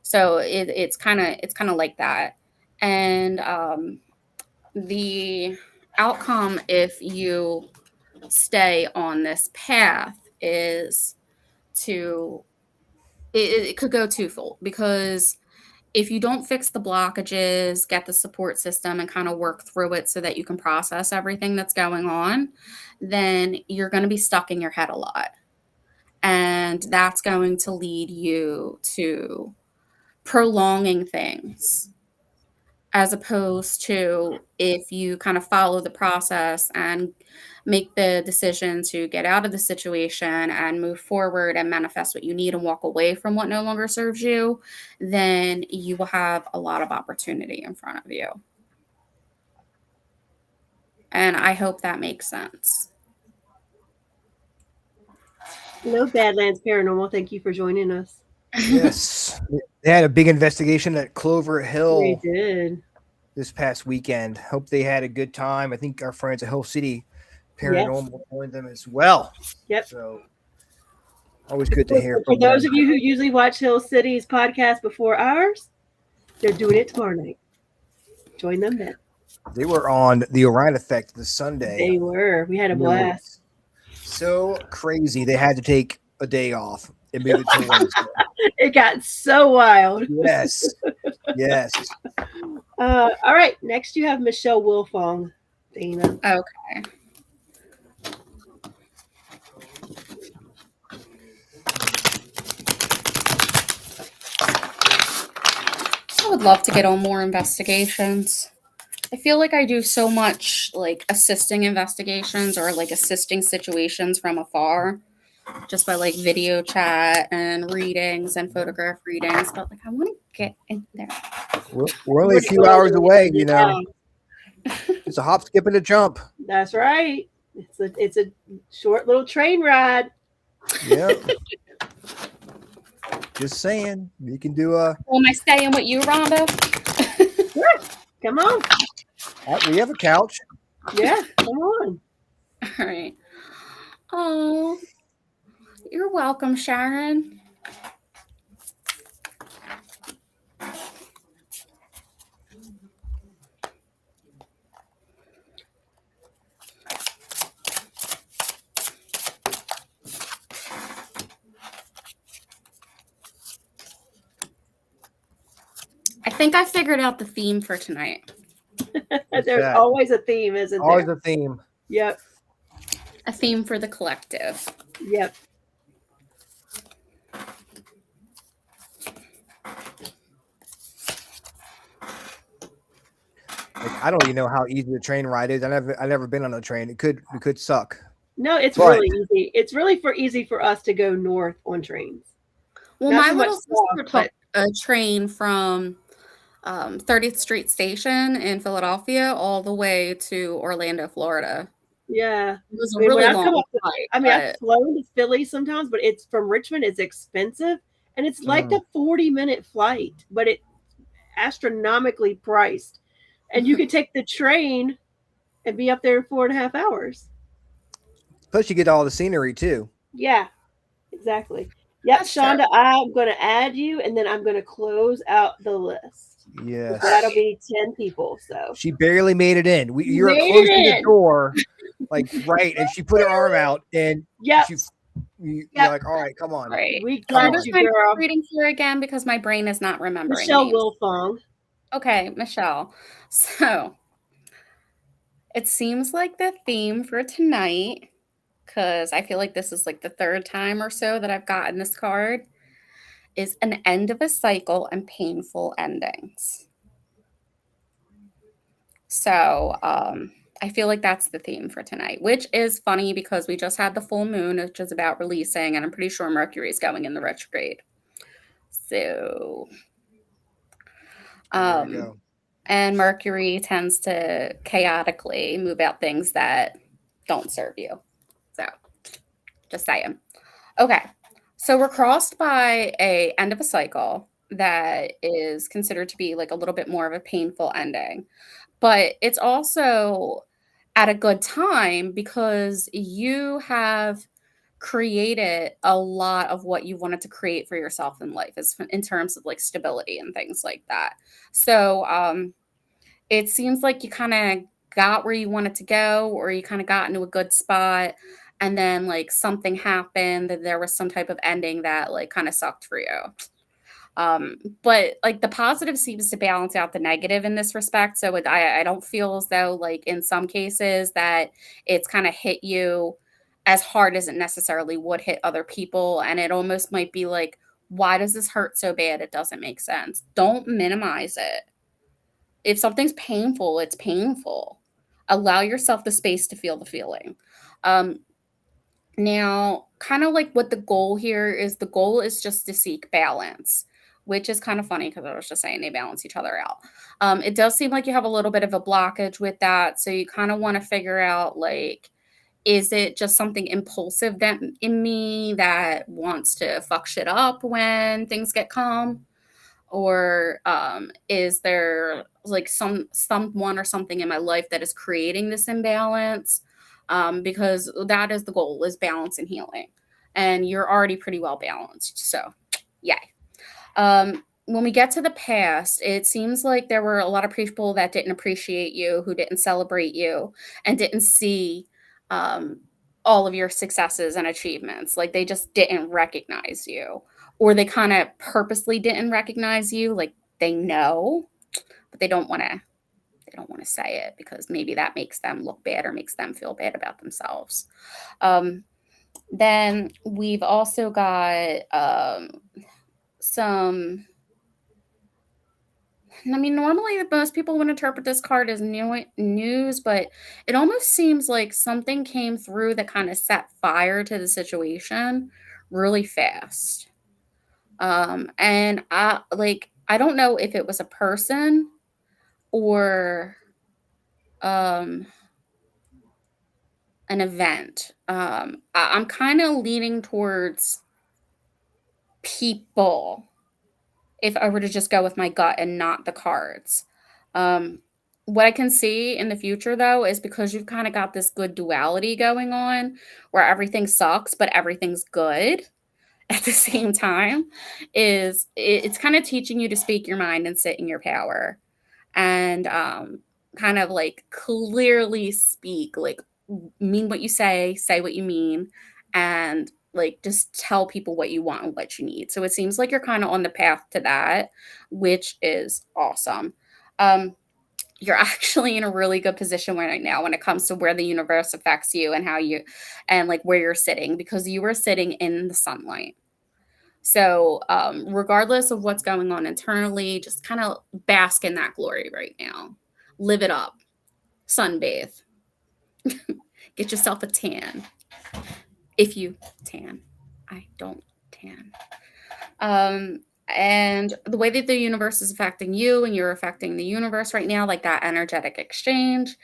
So it's kind of like that. And the outcome, if you stay on this path, is to it could go twofold, because if you don't fix the blockages, get the support system and kind of work through it so that you can process everything that's going on, then you're going to be stuck in your head a lot. And that's going to lead you to prolonging things, as opposed to if you kind of follow the process and make the decision to get out of the situation and move forward and manifest what you need and walk away from what no longer serves you, then you will have a lot of opportunity in front of you. And I hope that makes sense. Hello, Badlands Paranormal. Thank you for joining us. Yes. They had a big investigation at Clover We Hill did. this past weekend. Hope they had a good time. I think our friends at Hill City Paranormal joined them as well. Yep. So always good to hear For from those them. of you who usually watch Hill City's podcast before ours, they're doing it tomorrow night. Join them then. They were on the Orion Effect this Sunday. They were. We had a blast. So crazy. They had to take a day off and move it to Wednesday. It got so wild. Yes. Yes. All right. Next, you have Michelle Wilfong, Dana. Okay. I would love to get on more investigations. I feel like I do so much like assisting investigations or like assisting situations from afar, just by like video chat and readings and photograph readings. But like, I want to get in there. We're only a few hours away, you know. It's a hop, skip, and a jump. That's right. It's a short little train ride. Yep. Just saying. You can do a. Am I staying with you, Rhonda? Sure. Come on. We have a couch. Yeah, come on. All right. Oh, you're welcome, Sharon. I think I figured out the theme for tonight. There's always a theme, isn't there? Always a theme. Yep. A theme for the collective. Yep. Like, I don't even know how easy the train ride is. I've never been on a train. It could suck. No, it's really easy. It's really easy for us to go north on trains. Well, Not my so little much sister south, took a train from 30th Street Station in Philadelphia all the way to Orlando, Florida. Yeah. It was a I mean, really when I've long come up to- flight. I mean, but- I've flown to Philly sometimes, but it's from Richmond. It's expensive, and it's like a 40-minute flight, but it's astronomically priced. And you could take the train and be up there in 4.5 hours. Plus, you get all the scenery too. Yeah, exactly. Yep, That's Shonda, I'm going to add you, and then I'm going to close out the list. Yes. That'll be 10 people. So She barely made it in. You're Made it closing the in. door, like right, and she put her arm out, and yep, you're Yep. like, all right, come on. Right. we So I'm got just you, trying to girl. keep reading here again because my brain is not remembering. Michelle names. Wilfong. Okay, Michelle. So it seems like the theme for tonight, because I feel like this is like the third time or so that I've gotten this card, is an end of a cycle and painful endings. So I feel like that's the theme for tonight, which is funny because we just had the full moon, which is about releasing, and I'm pretty sure Mercury is going in the retrograde. So There you go. and Mercury tends to chaotically move out things that don't serve you. So just saying. Okay. So we're crossed by a end of a cycle that is considered to be like a little bit more of a painful ending. But it's also at a good time because you have created a lot of what you wanted to create for yourself in life in terms of like stability and things like that. So it seems like you kind of got where you wanted to go, or you kind of got into a good spot, and then like something happened and there was some type of ending that like kind of sucked for you. But like the positive seems to balance out the negative in this respect. So I don't feel as though like in some cases that it's kind of hit you as hard as it necessarily would hit other people. And it almost might be like, why does this hurt so bad? It doesn't make sense. Don't minimize it. If something's painful, it's painful. Allow yourself the space to feel the feeling. Now, kind of like what the goal here is, the goal is just to seek balance, which is kind of funny because I was just saying they balance each other out. It does seem like you have a little bit of a blockage with that. So you kind of want to figure out, like, is it just something impulsive that in me that wants to fuck shit up when things get calm? Or is there like someone or something in my life that is creating this imbalance? Because that is the goal, is balance and healing. And you're already pretty well balanced. So, yay. When we get to the past, it seems like there were a lot of people that didn't appreciate you, who didn't celebrate you, and didn't see all of your successes and achievements. Like, they just didn't recognize you, or they kind of purposely didn't recognize you. Like, they know, but they don't want to say it because maybe that makes them look bad or makes them feel bad about themselves. Then we've also got normally most people would interpret this card as news, but it almost seems like something came through that kind of set fire to the situation really fast. And I don't know if it was a person or an event. I'm kind of leaning towards people if I were to just go with my gut and not the cards. What I can see in the future, though, is because you've kind of got this good duality going on where everything sucks, but everything's good at the same time, it's kind of teaching you to speak your mind and sit in your power and kind of like clearly speak, like mean what you say what you mean, and like just tell people what you want and what you need. So it seems like you're kind of on the path to that, which is awesome. You're actually in a really good position right now when it comes to where the universe affects you and how you, and like where you're sitting, because you are sitting in the sunlight. So regardless of what's going on internally, just kind of bask in that glory right now. Live it up. Sunbathe. Get yourself a tan. If you tan. I don't tan. And the way that the universe is affecting you and you're affecting the universe right now, like that energetic exchange,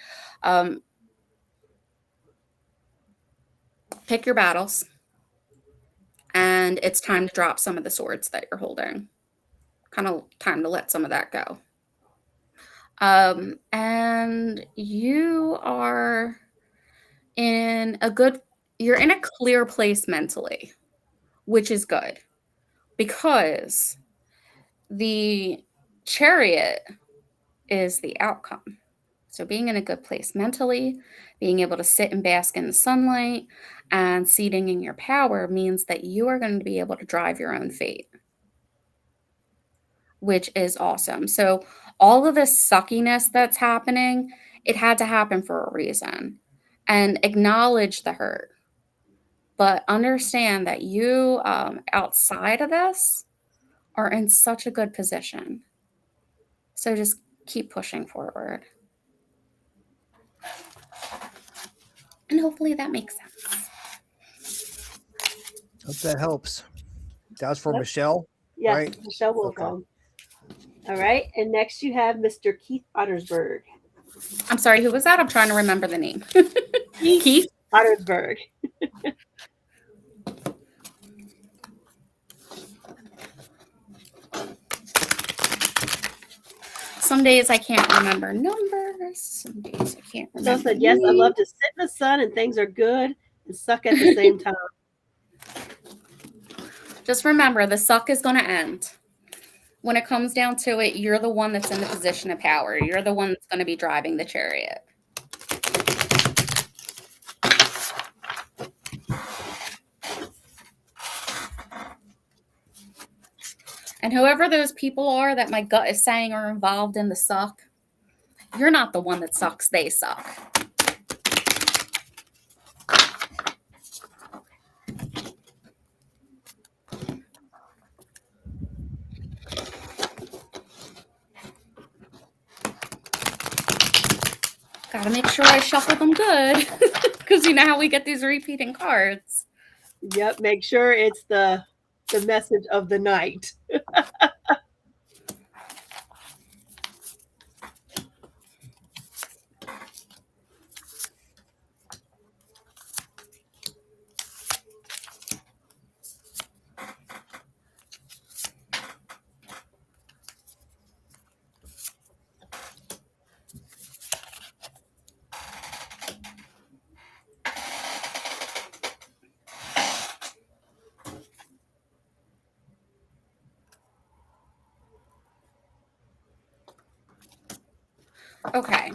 pick your battles. And it's time to drop some of the swords that you're holding. Kind of time to let some of that go. And you are you're in a clear place mentally, which is good, because the Chariot is the outcome. So being in a good place mentally, being able to sit and bask in the sunlight, and seating in your power means that you are going to be able to drive your own fate, which is awesome. So all of this suckiness that's happening, it had to happen for a reason. And acknowledge the hurt. But understand that you, outside of this, are in such a good position. So just keep pushing forward. And hopefully that makes sense. Hope that helps. That was for Michelle. Yes, right? Michelle will go. All right. And next you have Mr. Keith Ottersberg. I'm sorry, who was that? I'm trying to remember the name. Keith Ottersberg. Some days I can't remember numbers. Some days I can't remember. So said, yes, I love to sit in the sun and things are good and suck at the same time. Just remember, the suck is going to end. When it comes down to it, you're the one that's in the position of power. You're the one that's going to be driving the chariot. And whoever those people are that my gut is saying are involved in the suck, you're not the one that sucks, they suck. Gotta make sure I shuffle them good. Because you know how we get these repeating cards. Yep. Make sure it's the message of the night. Okay.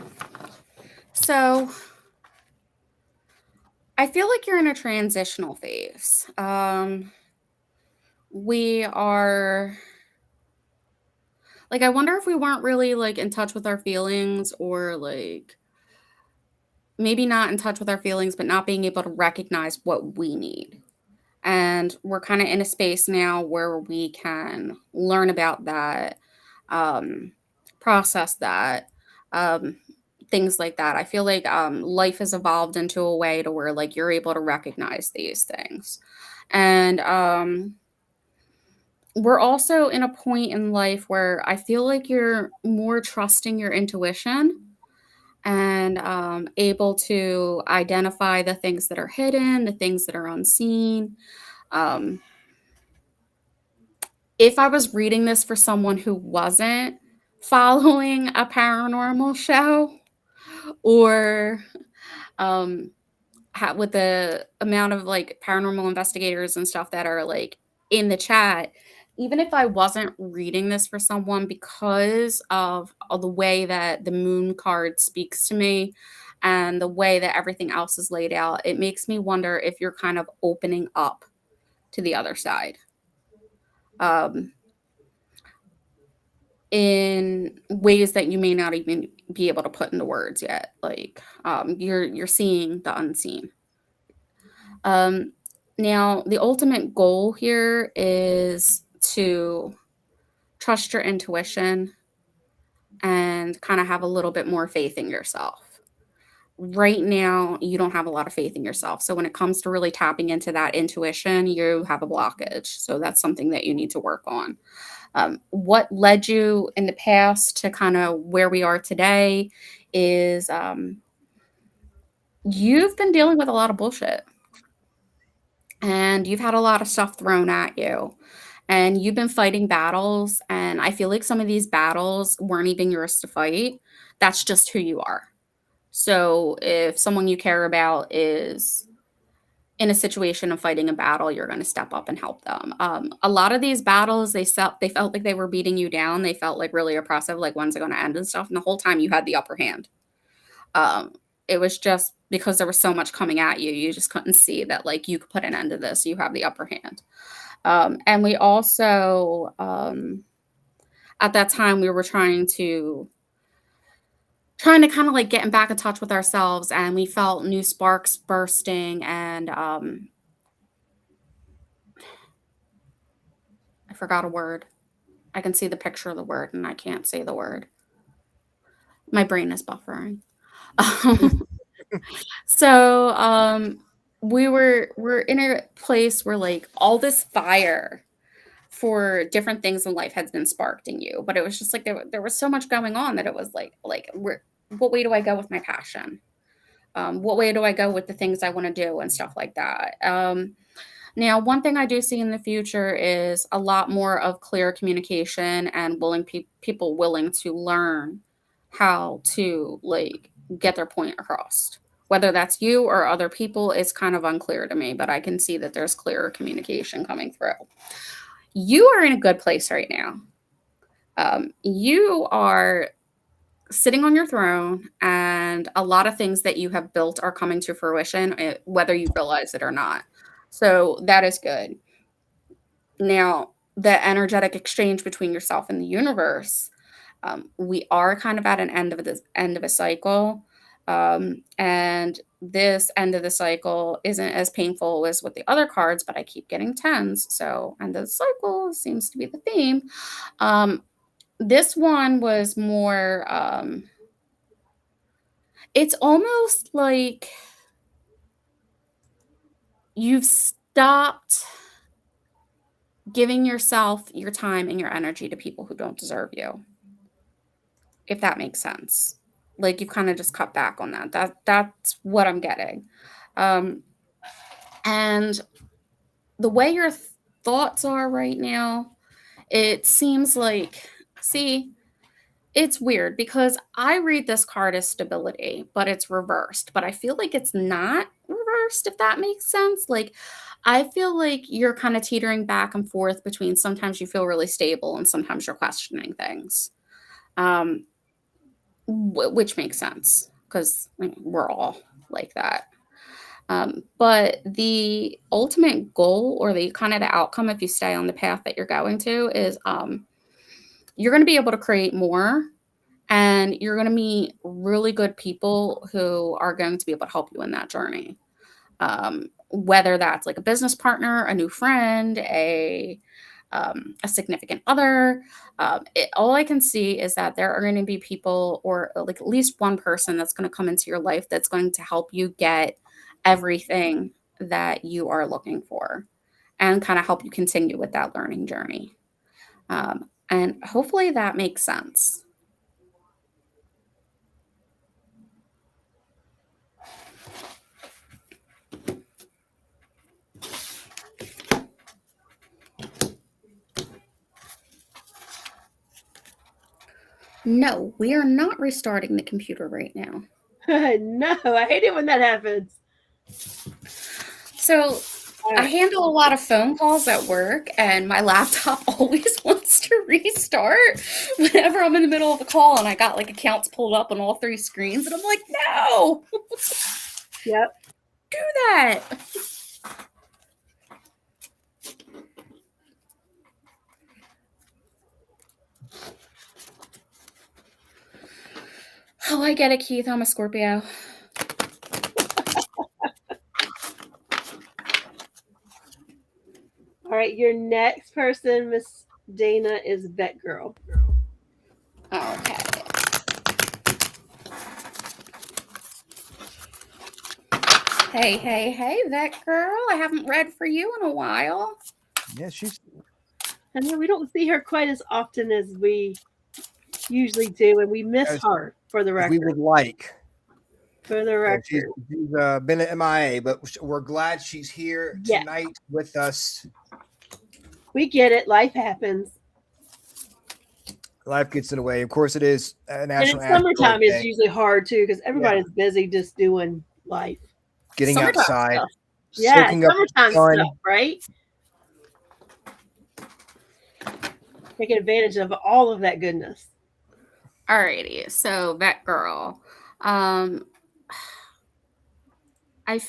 So I feel like you're in a transitional phase. We are like, I wonder if we weren't really like in touch with our feelings, or like maybe not in touch with our feelings, but not being able to recognize what we need. And we're kind of in a space now where we can learn about that, um, process that, um, things like that. I feel like life has evolved into a way to where like you're able to recognize these things. And we're also in a point in life where I feel like you're more trusting your intuition, and able to identify the things that are hidden, the things that are unseen. Um, if I was reading this for someone who wasn't following a paranormal show, or um, with the amount of like paranormal investigators and stuff that are like in the chat, even if I wasn't reading this for someone, because of the way that the moon card speaks to me and the way that everything else is laid out, it makes me wonder if you're kind of opening up to the other side. Um, in ways that you may not even be able to put into words yet. Like you're seeing the unseen. Um, Now, the ultimate goal here is to trust your intuition and kind of have a little bit more faith in yourself. Right now, you don't have a lot of faith in yourself. So when it comes to really tapping into that intuition, you have a blockage. So that's something that you need to work on. What led you in the past to kind of where we are today is you've been dealing with a lot of bullshit, and you've had a lot of stuff thrown at you, and you've been fighting battles. And I feel like some of these battles weren't even yours to fight. That's just who you are. So if someone you care about is in a situation of fighting a battle, you're going to step up and help them. A lot of these battles, they felt like they were beating you down. They felt like really oppressive, like when's it going to end and stuff. And the whole time you had the upper hand. Um, it was just because there was so much coming at you, you just couldn't see that like you could put an end to this. You have the upper hand. And we also, at that time, we were trying to kind of like getting back in touch with ourselves, and we felt new sparks bursting, and I forgot a word. I can see the picture of the word and I can't say the word. My brain is buffering. So we're in a place where like all this fire for different things in life has been sparked in you, but it was just like there was so much going on that it was like what way do I go with my passion? What way do I go with the things I want to do and stuff like that? Now, one thing I do see in the future is a lot more of clear communication and people willing to learn how to like get their point across. Whether that's you or other people is kind of unclear to me, but I can see that there's clearer communication coming through. You are in a good place right now. You are sitting on your throne, and a lot of things that you have built are coming to fruition, whether you realize it or not. So that is good. Now, the energetic exchange between yourself and the universe, we are kind of at an end of a cycle. And this end of the cycle isn't as painful as with the other cards, but I keep getting tens. So end of the cycle seems to be the theme. This one was more, It's almost like you've stopped giving yourself your time and your energy to people who don't deserve you, if that makes sense. Like you've kind of just cut back on that. That's what I'm getting. Um, and the way your thoughts are right now, it seems like, see, it's weird because I read this card as stability, but it's reversed. But I feel like it's not reversed, if that makes sense. Like, I feel like you're kind of teetering back and forth between sometimes you feel really stable and sometimes you're questioning things, um, which makes sense because we're all like that. But the ultimate goal or the kind of the outcome, if you stay on the path that you're going to, is you're going to be able to create more. And you're going to meet really good people who are going to be able to help you in that journey. Whether that's like a business partner, a new friend, a significant other. All I can see is that there are going to be people or like at least one person that's going to come into your life that's going to help you get everything that you are looking for and kind of help you continue with that learning journey. And hopefully that makes sense. No, we are not restarting the computer right now. No, I hate it when that happens. So I handle a lot of phone calls at work, and my laptop always wants to restart whenever I'm in the middle of a call and I got like accounts pulled up on all 3 screens, and I'm like, no. Yep. Do that. Oh, I get it, Keith. I'm a Scorpio. All right, your next person, Miss Dana, is Vet Girl. Okay. Hey, Vet Girl. I haven't read for you in a while. Yeah, I know we don't see her quite as often as we usually do, and we miss her, for the record. We would like. For the record. She's been at MIA, but we're glad she's here tonight with us. We get it. Life happens. Life gets in the way. Of course, it is National. And summertime is usually hard too because everybody's busy just doing life, getting outside, stuff. Yeah, summertime stuff, right? Taking advantage of all of that goodness. Alrighty, so Vet Girl. I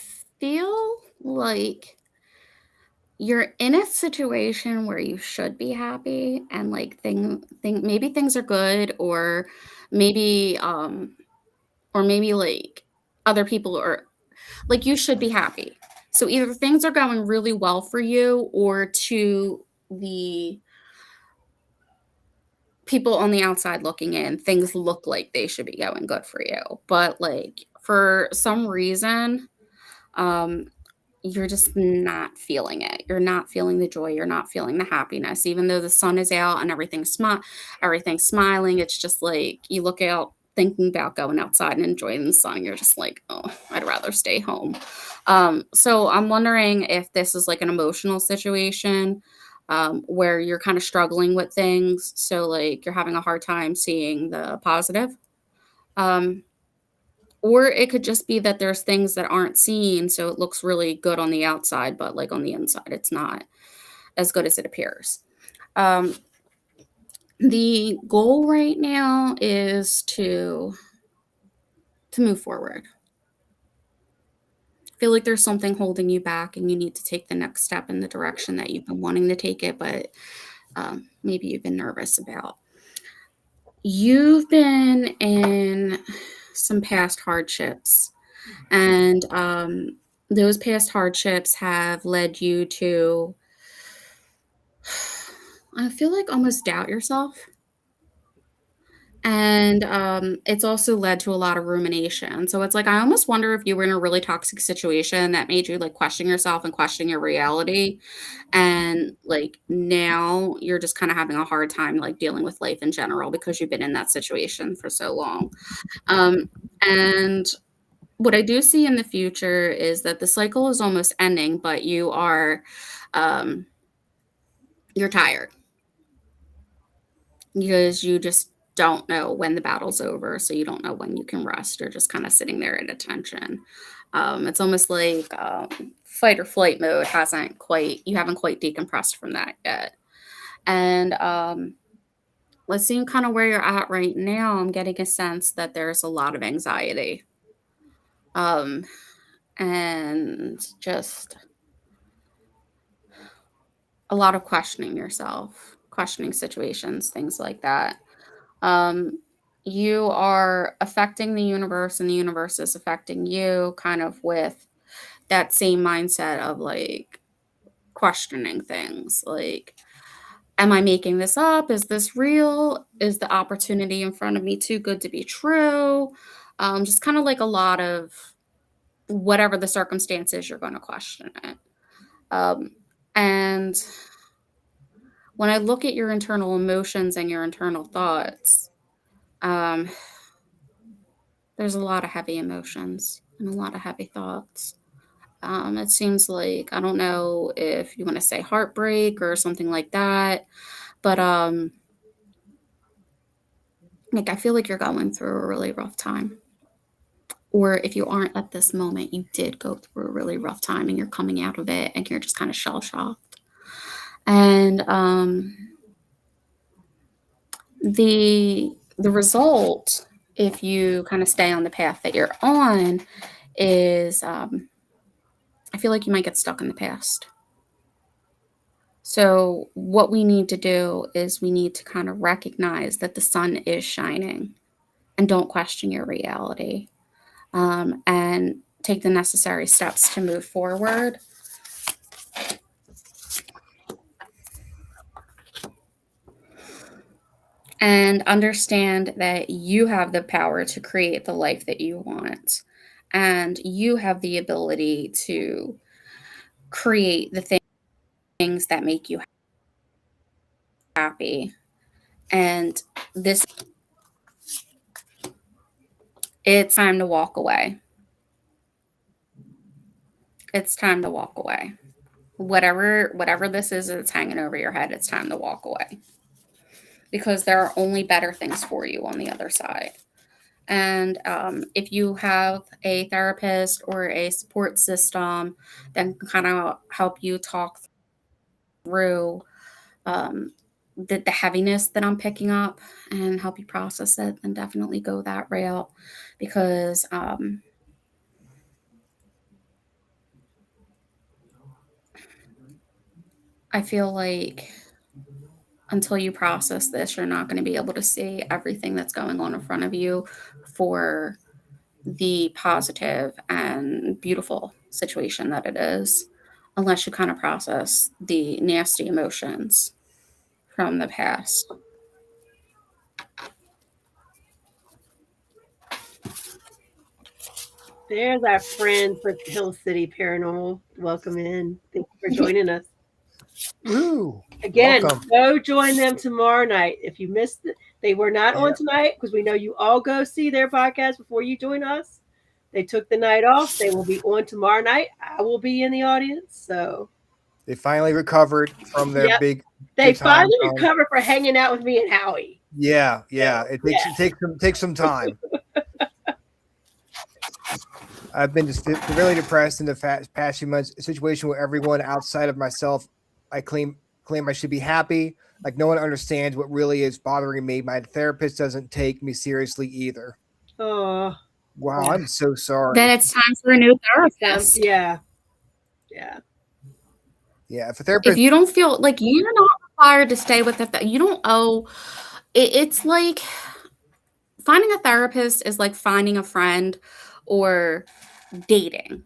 feel like you're in a situation where you should be happy and like maybe things are good or maybe like other people are like you should be happy. So either things are going really well for you or to the people on the outside looking in, things look like they should be going good for you. But like for some reason, you're just not feeling it. You're not feeling the joy. You're not feeling the happiness, even though the sun is out and everything's smiling. It's just like you look out thinking about going outside and enjoying the sun. You're just like, oh, I'd rather stay home. So I'm wondering if this is like an emotional situation where you're kind of struggling with things. So like you're having a hard time seeing the positive. Or it could just be that there's things that aren't seen, so it looks really good on the outside, but like on the inside, it's not as good as it appears. The goal right now is to move forward. I feel like there's something holding you back and you need to take the next step in the direction that you've been wanting to take it, but maybe you've been nervous about. You've been in some past hardships, and those past hardships have led you to, I feel like, almost doubt yourself. And it's also led to a lot of rumination. So it's like I almost wonder if you were in a really toxic situation that made you like question yourself and question your reality. And like now you're just kind of having a hard time like dealing with life in general because you've been in that situation for so long. And what I do see in the future is that the cycle is almost ending, but um, you're tired because you just don't know when the battle's over, so you don't know when you can rest. You're just kind of sitting there at attention. It's almost like fight or flight mode you haven't quite decompressed from that yet. And let's see kind of where you're at right now. I'm getting a sense that there's a lot of anxiety. And just a lot of questioning yourself, questioning situations, things like that. You are affecting the universe, and the universe is affecting you kind of with that same mindset of like questioning things like, am I making this up? Is this real? Is the opportunity in front of me too good to be true? Just kind of like a lot of whatever the circumstances, you're going to question it. And when I look at your internal emotions and your internal thoughts, there's a lot of heavy emotions and a lot of heavy thoughts. It seems like, I don't know if you want to say heartbreak or something like that, but like I feel like you're going through a really rough time. Or if you aren't at this moment, you did go through a really rough time and you're coming out of it and you're just kind of shell shocked. And the result, if you kind of stay on the path that you're on, is I feel like you might get stuck in the past. So what we need to do is we need to kind of recognize that the sun is shining and don't question your reality, and take the necessary steps to move forward. And understand that you have the power to create the life that you want. And you have the ability to create the things that make you happy. And it's time to walk away. It's time to walk away. Whatever this is that's hanging over your head, it's time to walk away. Because there are only better things for you on the other side. And if you have a therapist or a support system that can kind of help you talk through the heaviness that I'm picking up and help you process it, then definitely go that route. Because I feel like until you process this, you're not going to be able to see everything that's going on in front of you for the positive and beautiful situation that it is, unless you kind of process the nasty emotions from the past. There's our friend for Hill City Paranormal. Welcome in. Thank you for joining us. Ooh, Again, welcome. go join them tomorrow night. If you missed it, they were not on tonight because we know you all go see their podcast before you join us. They took the night off. They will be on tomorrow night. I will be in the audience. So They finally recovered from their Yep. big. they big time finally zone. recovered for hanging out with me and Howie. Yeah. It takes some time. I've been just really depressed in the past few months. A situation where everyone outside of myself, I claim I should be happy. Like no one understands what really is bothering me. My therapist doesn't take me seriously either. Oh, Wow, I'm so sorry. Then it's time for a new therapist. yeah. If a therapist, If you don't feel like you're not required to stay with it, you don't owe. It's like finding a therapist is like finding a friend or dating.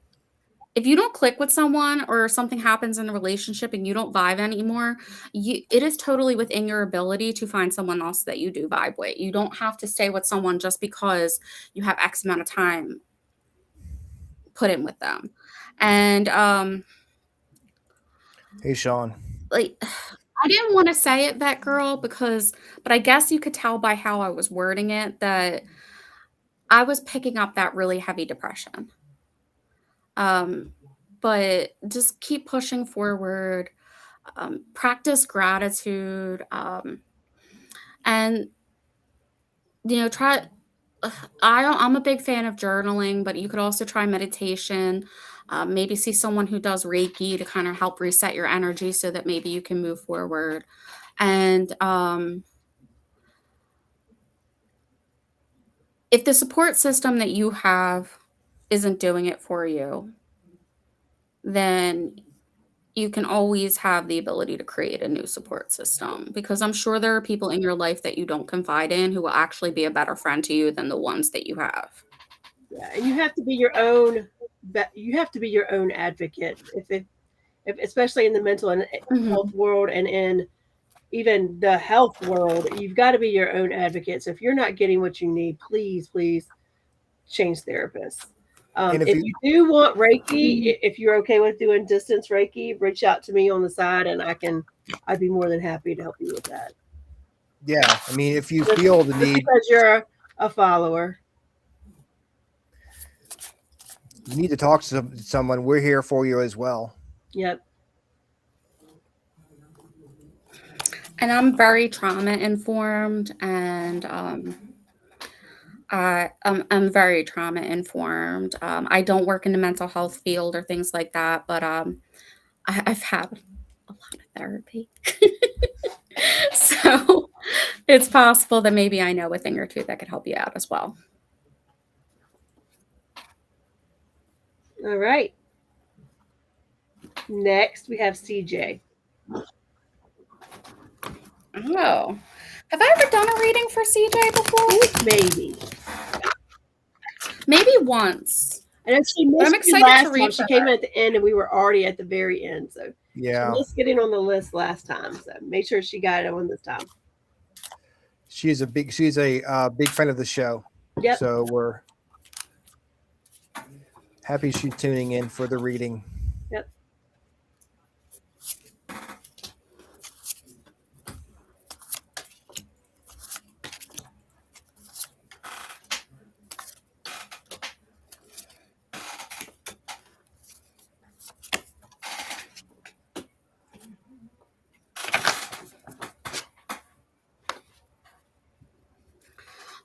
if you don't click with someone or something happens in a relationship and you don't vibe anymore, it is totally within your ability to find someone else that you do vibe with. You don't have to stay with someone just because you have X amount of time put in with them. And Hey, Sean. like I didn't want to say it, that girl, but I guess you could tell by how I was wording it that I was picking up that really heavy depression. But just keep pushing forward, practice gratitude, and try. I'm a big fan of journaling, but you could also try meditation. Maybe see someone who does Reiki to kind of help reset your energy so that maybe you can move forward. And if the support system that you have isn't doing it for you, then you can always have the ability to create a new support system, because I'm sure there are people in your life that you don't confide in who will actually be a better friend to you than the ones that you have. Yeah, and you have to be your own. You have to be your own advocate. If especially in the mental and health world, and in even the health world, you've got to be your own advocate. So if you're not getting what you need, please change therapists. If you do want Reiki, if you're okay with doing distance Reiki, reach out to me on the side, and I'd be more than happy to help you with that. Yeah, I mean, if you feel the need, because you're a follower, you need to talk to someone. We're here for you as well. Yep. And I'm very trauma informed, and I'm very trauma informed. I don't work in the mental health field or things like that, but I've had a lot of therapy. So it's possible that maybe I know a thing or two that could help you out as well. All right. Next, we have CJ. Oh. Have I ever done a reading for CJ before? Maybe. Maybe once. And she missed I'm excited last to read time. She for came her. at the end, and we were already at the very end. So Yeah, she missed getting on the list last time. So make sure she got it on this time. she's a big fan of the show. Yep. So we're happy she's tuning in for the reading. Yep.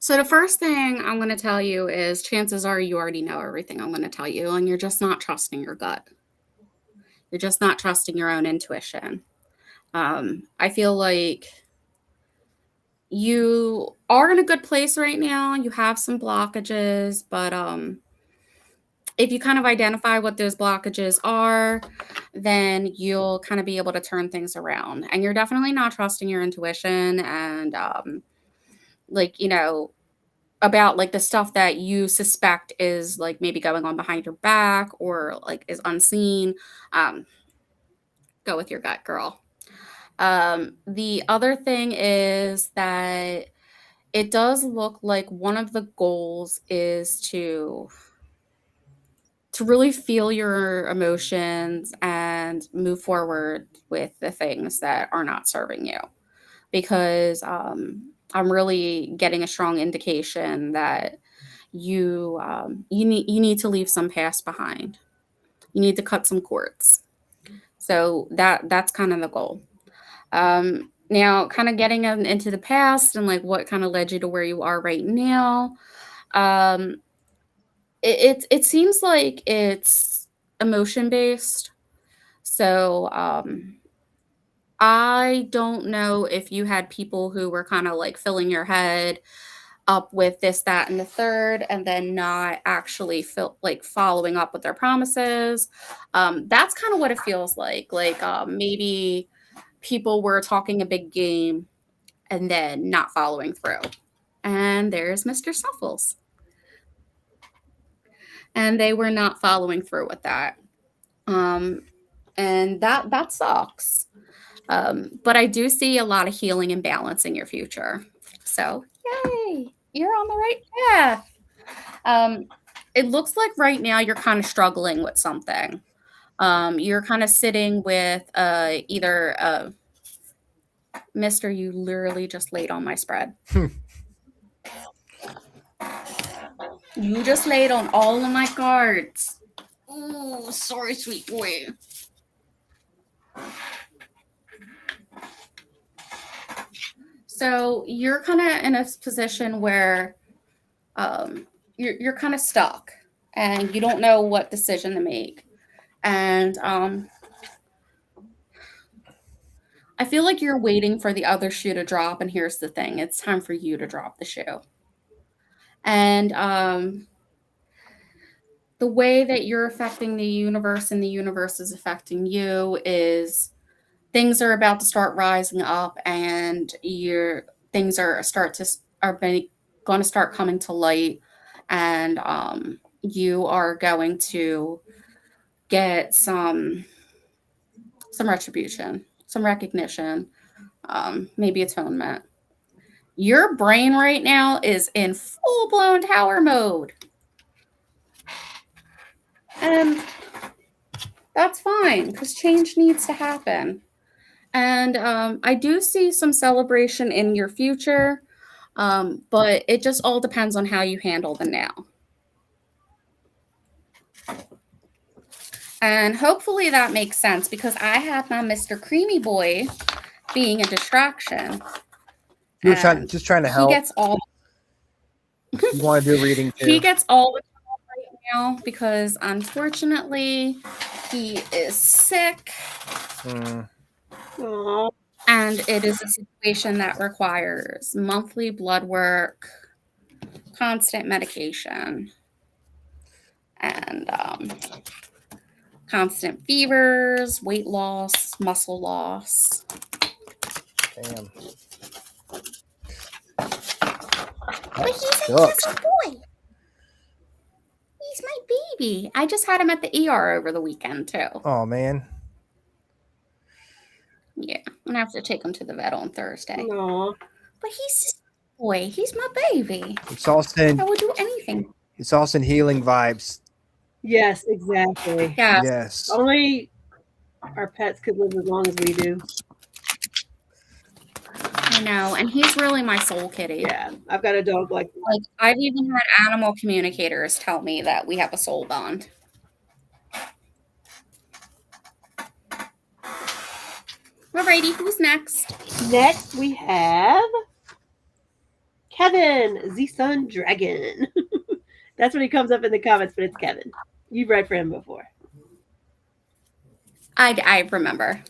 So the first thing I'm going to tell you is chances are you already know everything I'm going to tell you, and you're just not trusting your gut. You're just not trusting your own intuition. I feel like you are in a good place right now. You have some blockages, but if you kind of identify what those blockages are, then you'll kind of be able to turn things around. And you're definitely not trusting your intuition, and about like the stuff that you suspect is like maybe going on behind your back or like is unseen. Go with your gut, girl. The other thing is that it does look like one of the goals is to really feel your emotions and move forward with the things that are not serving you, because I'm really getting a strong indication that you need to leave some past behind. You need to cut some cords. So that's kind of the goal. Now, kind of getting into the past and like what kind of led you to where you are right now. It seems like it's emotion based. So I don't know if you had people who were kind of like filling your head up with this, that, and the third, and then not actually following up with their promises. That's kind of what it feels like. Maybe people were talking a big game and then not following through. And there's Mr. Snuffles. And they were not following through with that. Um, and that sucks. But I do see a lot of healing and balance in your future. So, yay, you're on the right path. It looks like right now you're kind of struggling with something. You're kind of sitting with either Mister, you literally just laid on my spread. You just laid on all of my cards. Oh, sorry, sweet boy. So you're kind of in a position where you're kind of stuck and you don't know what decision to make. And I feel like you're waiting for the other shoe to drop. And here's the thing, it's time for you to drop the shoe. And the way that you're affecting the universe and the universe is affecting you is things are about to start rising up, and your things are going to start coming to light, and you are going to get some retribution, some recognition, maybe atonement. Your brain right now is in full-blown tower mode. And that's fine, because change needs to happen. And I do see some celebration in your future, but it just all depends on how you handle the now. And hopefully that makes sense, because I have my Mr. Creamy Boy being a distraction. You're just trying to help. He gets all. You want to do a reading too? He gets all the time right now because unfortunately he is sick. And it is a situation that requires monthly blood work, constant medication, and constant fevers, weight loss, muscle loss. Damn. But he's a good boy. He's my baby. I just had him at the ER over the weekend, too. Oh, man. Yeah, I'm going to have to take him to the vet on Thursday. Aww. But he's just a boy. He's my baby. It's all send. I would do anything. It's all send healing vibes. Yes, exactly. Yes. Only our pets could live as long as we do. I know, and he's really my soul kitty. Yeah, I've got a dog like I've even had animal communicators tell me that we have a soul bond. Alrighty, who's next? Next we have Kevin, the Sun Dragon. That's when he comes up in the comments, but it's Kevin. You've read for him before. I remember.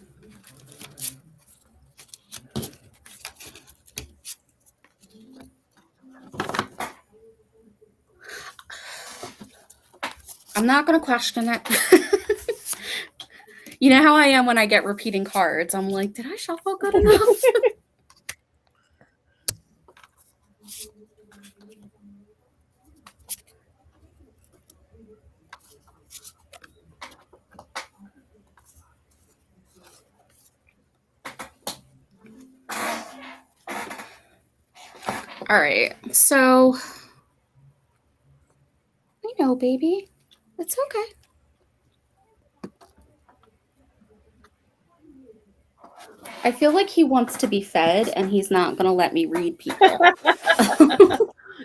I'm not going to question it. You know how I am when I get repeating cards. I'm like, did I shuffle good enough? All right. So, I know, baby. It's okay. I feel like he wants to be fed, and he's not going to let me read people.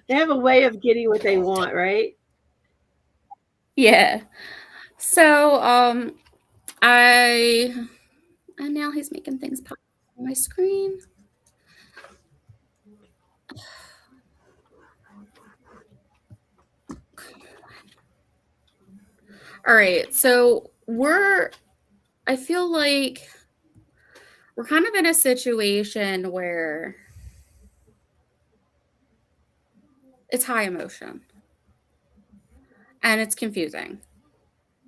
They have a way of getting what they want, right? Yeah. So, and now he's making things pop on my screen. All right. So I feel like we're kind of in a situation where it's high emotion. And it's confusing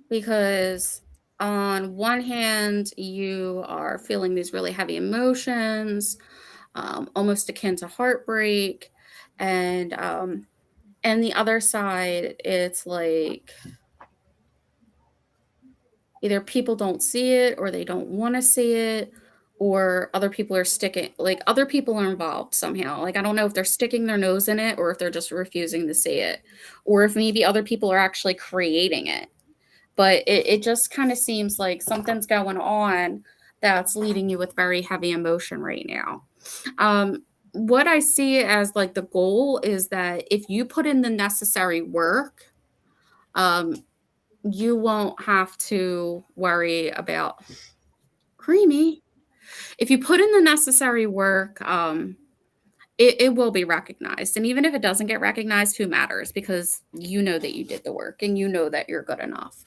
because on one hand, you are feeling these really heavy emotions, almost akin to heartbreak. And the other side, it's like either people don't see it or they don't want to see it, or other people are sticking, like other people are involved somehow. Like I don't know if they're sticking their nose in it or if they're just refusing to see it, or if maybe other people are actually creating it. But it just kind of seems like something's going on that's leading you with very heavy emotion right now. What I see as like the goal is that if you put in the necessary work, um, you won't have to worry about creamy. If you put in the necessary work, it will be recognized. And even if it doesn't get recognized, who matters? Because you know that you did the work and you know that you're good enough.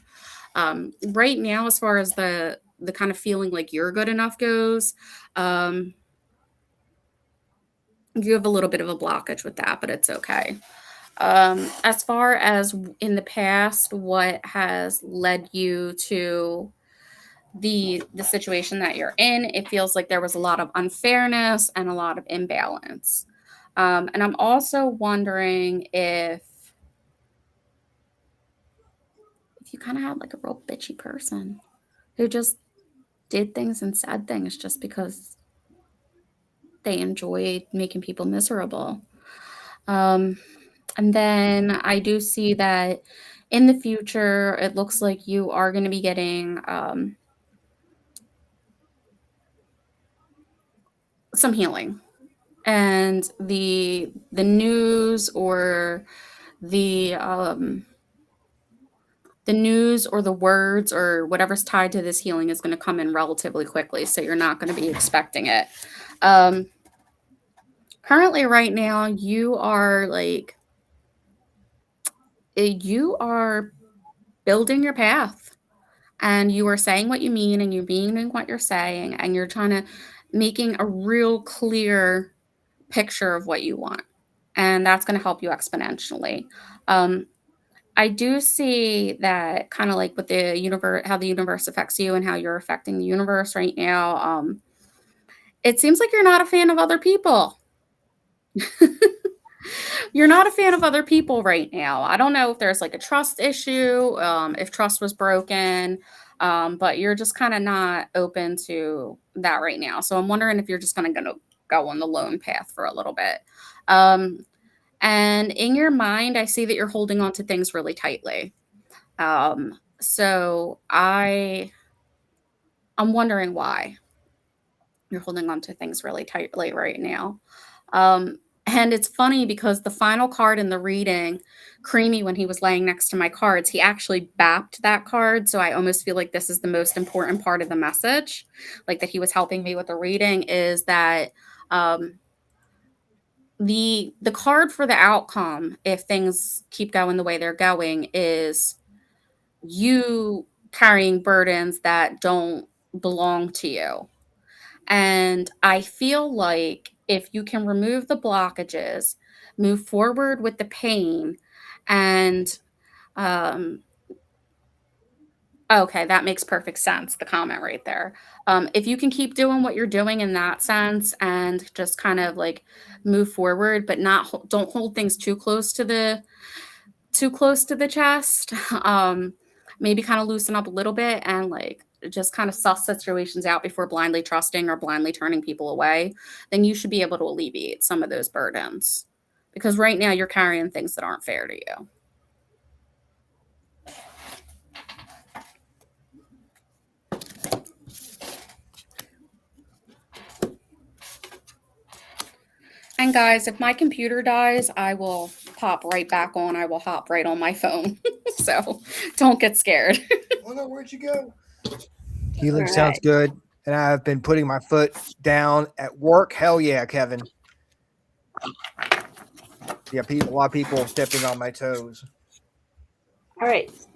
Right now, as far as the kind of feeling like you're good enough goes, you have a little bit of a blockage with that, but it's okay. As far as in the past, what has led you to the situation that you're in, it feels like there was a lot of unfairness and a lot of imbalance. And I'm also wondering if you kind of had like a real bitchy person who just did things and said things just because they enjoyed making people miserable. Um, and then I do see that in the future, it looks like you are going to be getting some healing, and the news or the the news or the words or whatever's tied to this healing is going to come in relatively quickly, so you're not going to be expecting it. Currently right now you are like you are building your path, and you are saying what you mean, and you're meaning what you're saying, and you're trying to making a real clear picture of what you want, and that's going to help you exponentially. I do see that kind of like with the universe, how the universe affects you and how you're affecting the universe right now. It seems like you're not a fan of other people. You're not a fan of other people right now. I don't know if there's like a trust issue, if trust was broken, but you're just kind of not open to that right now. So I'm wondering if you're just going to go on the lone path for a little bit. And in your mind, I see that you're holding on to things really tightly. So I'm wondering why you're holding on to things really tightly right now. And it's funny because the final card in the reading, Creamy, when he was laying next to my cards, he actually bapped that card. So I almost feel like this is the most important part of the message, like that he was helping me with the reading, is that the card for the outcome, if things keep going the way they're going, is you carrying burdens that don't belong to you. And I feel like if you can remove the blockages, move forward with the pain, and okay, that makes perfect sense, the comment right there. If you can keep doing what you're doing in that sense and just kind of like move forward, but don't hold things too close to the chest. Maybe kind of loosen up a little bit and like just kind of suss situations out before blindly trusting or blindly turning people away, then you should be able to alleviate some of those burdens. Because right now you're carrying things that aren't fair to you. And guys, if my computer dies, I will pop right back on. I will hop right on my phone. So don't get scared. Oh no, where'd you go? Healing sounds good. And I've been putting my foot down at work. Hell yeah, Kevin. Yeah, a lot of people stepping on my toes. All right. So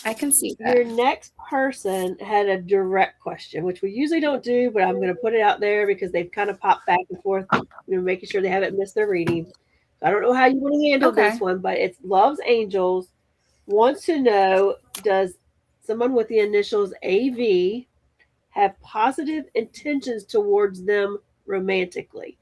I can see that. Your next person had a direct question, which we usually don't do, but I'm going to put it out there because they've kind of popped back and forth, making sure they haven't missed their reading. I don't know how you want to handle this one, but it's Loves Angels wants to know, does someone with the initials AV have positive intentions towards them romantically?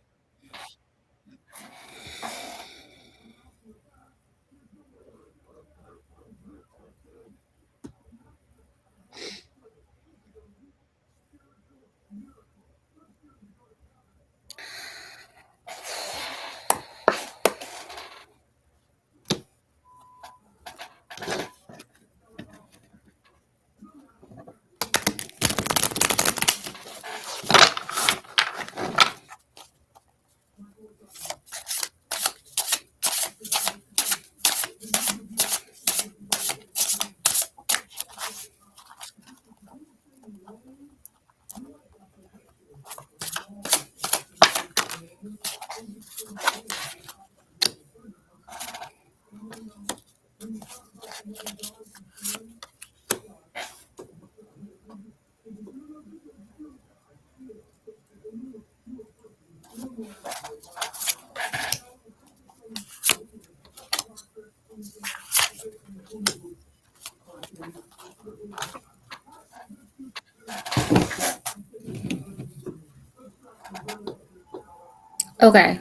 Okay.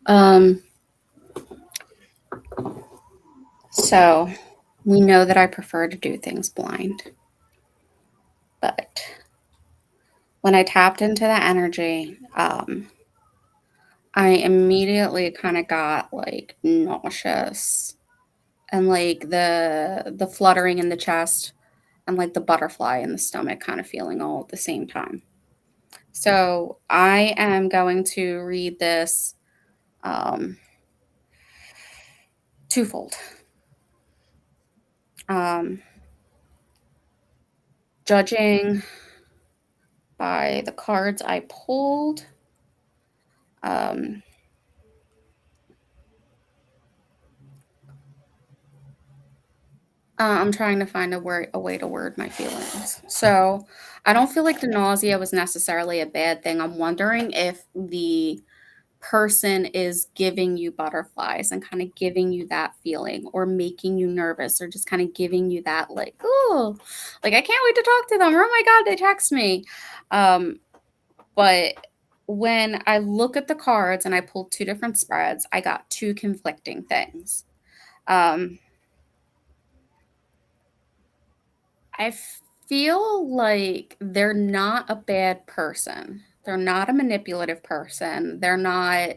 Um, so we know that I prefer to do things blind, but when I tapped into the energy, I immediately kind of got like nauseous and like the fluttering in the chest and like the butterfly in the stomach kind of feeling all at the same time. So I am going to read this um, twofold. Um, judging by the cards I pulled, um, I'm trying to find a way to word my feelings. So I don't feel like the nausea was necessarily a bad thing. I'm wondering if the person is giving you butterflies and kind of giving you that feeling or making you nervous or just kind of giving you that like, oh, like I can't wait to talk to them. Oh my God, they text me. But when I look at the cards and I pulled two different spreads, I got two conflicting things. Um, I feel like they're not a bad person. They're not a manipulative person. They're not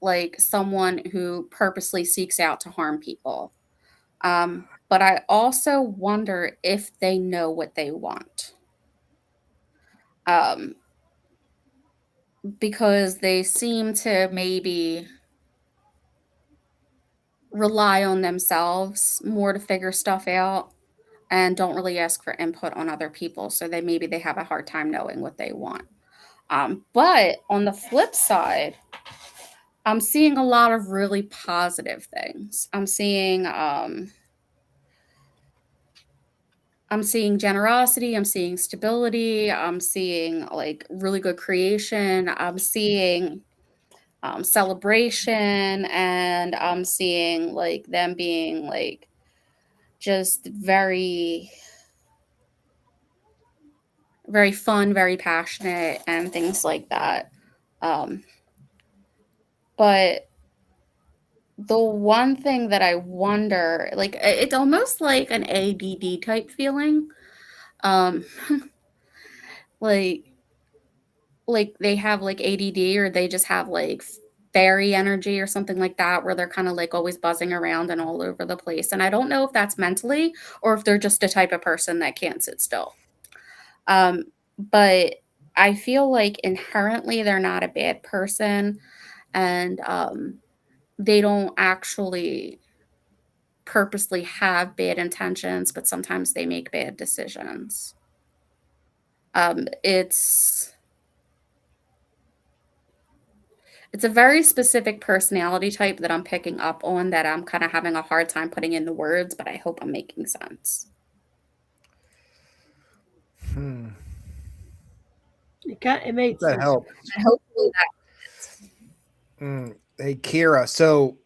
like someone who purposely seeks out to harm people. But I also wonder if they know what they want. Um, because they seem to maybe rely on themselves more to figure stuff out and don't really ask for input on other people. So maybe they have a hard time knowing what they want. But on the flip side, I'm seeing a lot of really positive things. I'm seeing generosity, I'm seeing stability, I'm seeing like really good creation, I'm seeing celebration, and I'm seeing like them being like just very, very fun, very passionate, and things like that. Um, but the one thing that I wonder, like it's almost like an ADD type feeling. Um, like they have like ADD or they just have like fairy energy or something like that where they're kind of like always buzzing around and all over the place. And I don't know if that's mentally or if they're just a type of person that can't sit still. Um, but I feel like inherently they're not a bad person and they don't actually purposely have bad intentions, but sometimes they make bad decisions. It's a very specific personality type that I'm picking up on that I'm kind of having a hard time putting into words, but I hope I'm making sense. It made That sense. helped. And hopefully Hey, Kira. So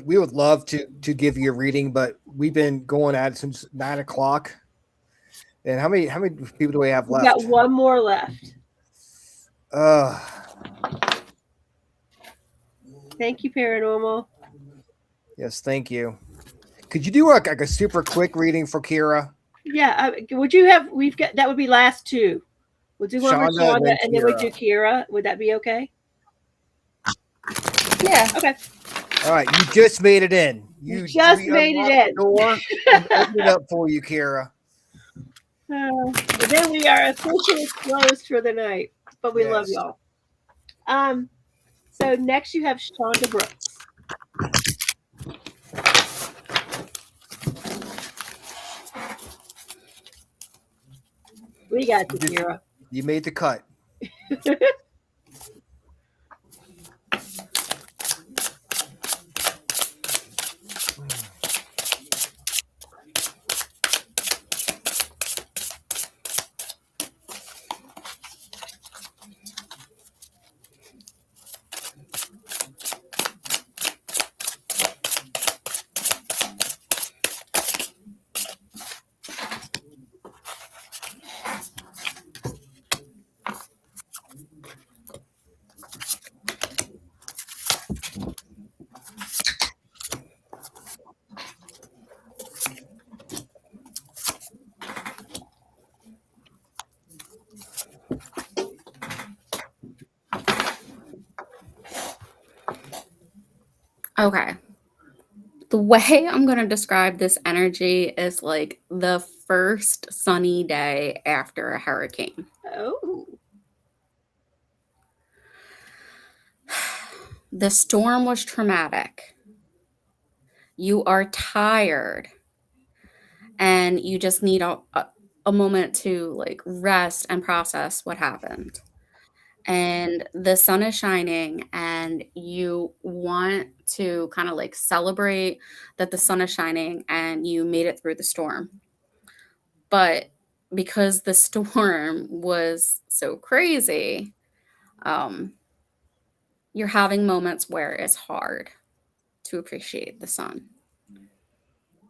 we would love to give you a reading, but we've been going at it since 9 o'clock. And how many people do we have We left? got one more left. Thank you, Paranormal. Yes, thank you. Could you do like a super quick reading for Kira? Yeah. Would you have? We've got that would be last two. We'll do one for Shonda and Shonda, then and then we Kira. do Kira. Would that be okay? Yeah. Okay. All right, you just made it in. You just made it in. The door and open it up for you, Kira. And then we are officially closed for the night, but we love y'all. So next you have Shonda Brooks. We got you, Kira. You made the cut. Okay. The way I'm going to describe this energy is like the first sunny day after a hurricane. Oh. The storm was traumatic. You are tired and you just need a moment to like rest and process what happened. And the sun is shining and you want to kind of like celebrate that the sun is shining and you made it through the storm. But because the storm was so crazy, you're having moments where it's hard to appreciate the sun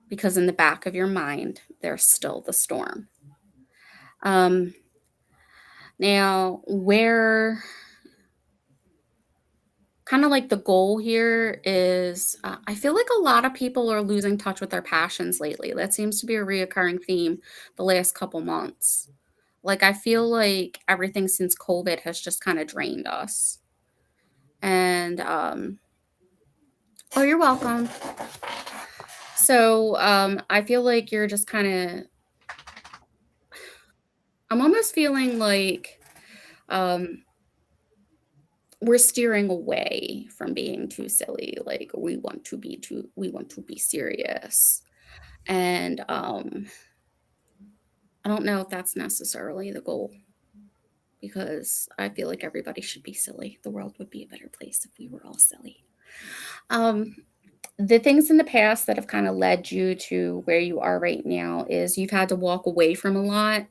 because in the back of your mind, there's still the storm. Now, where kind of like the goal here is I feel like a lot of people are losing touch with their passions lately. That seems to be a reoccurring theme the last couple months. Like, I feel like everything since COVID has just kind of drained us. And, oh, you're welcome. So, I feel like you're just kind of, I'm almost feeling like we're steering away from being too silly. Like we want to be serious. And I don't know if that's necessarily the goal because I feel like everybody should be silly. The world would be a better place if we were all silly. The things in the past that have kind of led you to where you are right now is you've had to walk away from a lot,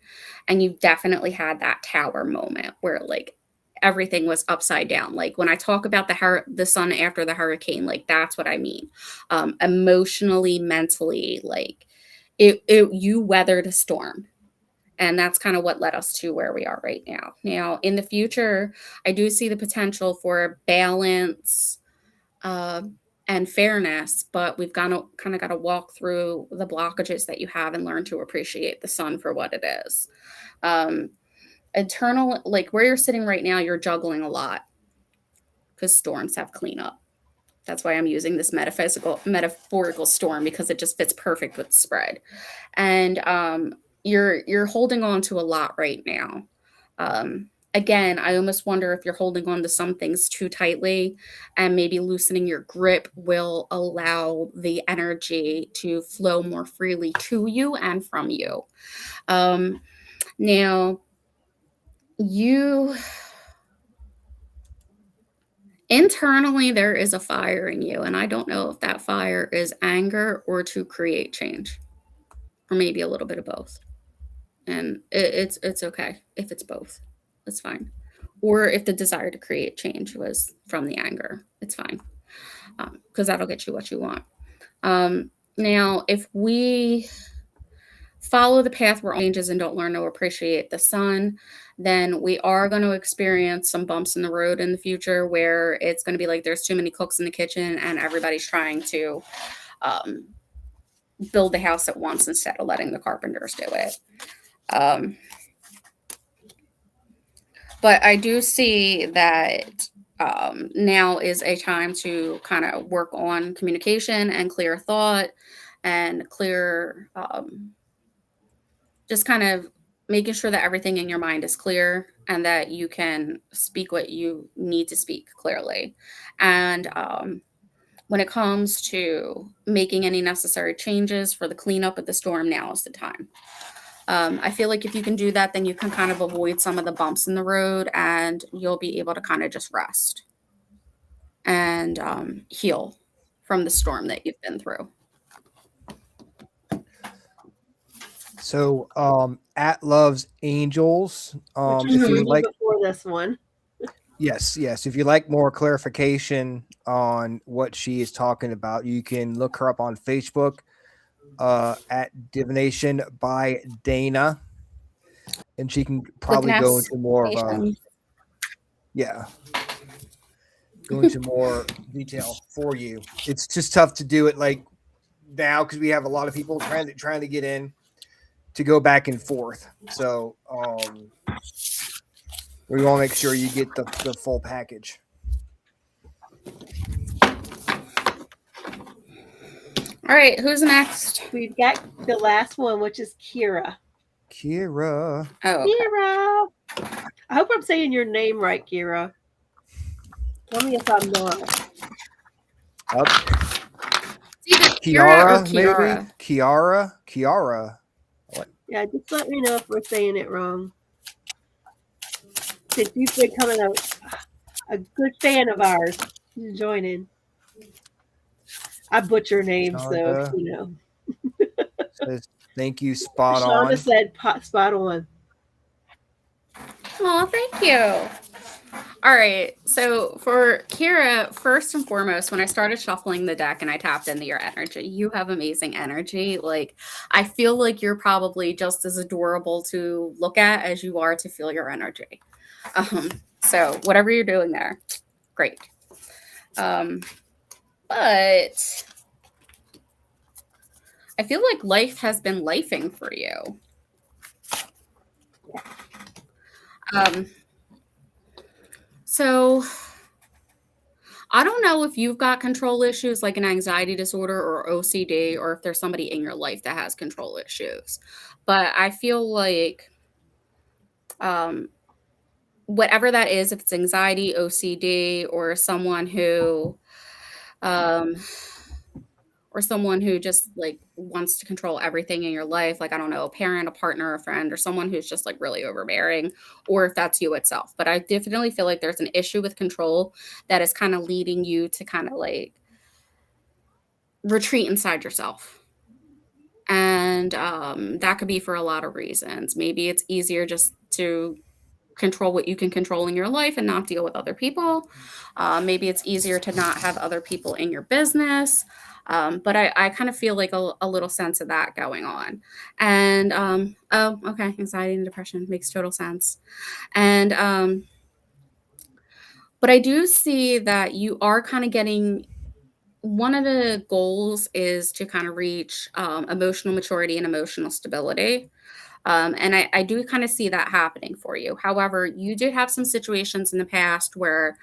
and you've definitely had that tower moment where like everything was upside down. Like when I talk about the sun after the hurricane, like that's what I mean. Emotionally, mentally, like you weathered a storm. And that's kind of what led us to where we are right now. Now, in the future, I do see the potential for balance, and fairness, but we've got to walk through the blockages that you have and learn to appreciate the sun for what it is. Internal, like where you're sitting right now, you're juggling a lot because storms have cleanup. That's why I'm using this metaphorical storm because it just fits perfect with spread. And you're holding on to a lot right now. Again, I almost wonder if you're holding on to some things too tightly, and maybe loosening your grip will allow the energy to flow more freely to you and from you. Now, internally, there is a fire in you, and I don't know if that fire is anger or to create change, or maybe a little bit of both. And it's okay if it's both. It's fine. Or if the desire to create change was from the anger, it's fine. Because that'll get you what you want. Now, if we follow the path where changes and don't learn to appreciate the sun, then we are going to experience some bumps in the road in the future where it's going to be like there's too many cooks in the kitchen and everybody's trying to build the house at once instead of letting the carpenters do it. But I do see that now is a time to kind of work on communication and clear thought and clear, just kind of making sure that everything in your mind is clear and that you can speak what you need to speak clearly. And when it comes to making any necessary changes for the cleanup of the storm, now is the time. I feel like if you can do that, then you can kind of avoid some of the bumps in the road and you'll be able to kind of just rest and heal from the storm that you've been through. So at Love's Angels, if you like before this one. Yes. If you like more clarification on what she is talking about, you can look her up on Facebook. At Divination by Dana, and she can probably go into more of go into more detail for you. It's just tough to do it like now because we have a lot of people trying to get in to go back and forth. So we want to make sure you get the full package. All right, who's next? We've got the last one, which is Kira. Kira. Oh, okay. Kira. I hope I'm saying your name right, Kira. Tell me if I'm not. It's either Kiara, or maybe? Kiara. Yeah, just let me know if we're saying it wrong. Since you've been coming a good fan of ours. She's joining. I butcher names, so Shonda you know. says, thank you, spot Shonda on. said spot on. Oh, thank you. All right. So for Kira, first and foremost, when I started shuffling the deck and I tapped into your energy, you have amazing energy. Like, I feel like you're probably just as adorable to look at as you are to feel your energy. So whatever you're doing there, great. But I feel like life has been lifing for you. So I don't know if you've got control issues like an anxiety disorder or OCD, or if there's somebody in your life that has control issues. But I feel like whatever that is, if it's anxiety, OCD, or someone who just like wants to control everything in your life, like, I don't know, a parent, a partner, a friend, or someone who's just like really overbearing, or if that's you itself. But I definitely feel like there's an issue with control that is kind of leading you to kind of like retreat inside yourself. And that could be for a lot of reasons. Maybe it's easier just to control what you can control in your life and not deal with other people. Maybe it's easier to not have other people in your business. But I kind of feel like a little sense of that going on. And okay, anxiety and depression makes total sense. And but I do see that you are kind of getting, one of the goals is to kind of reach emotional maturity and emotional stability. And I do kind of see that happening for you. However, you did have some situations in the past where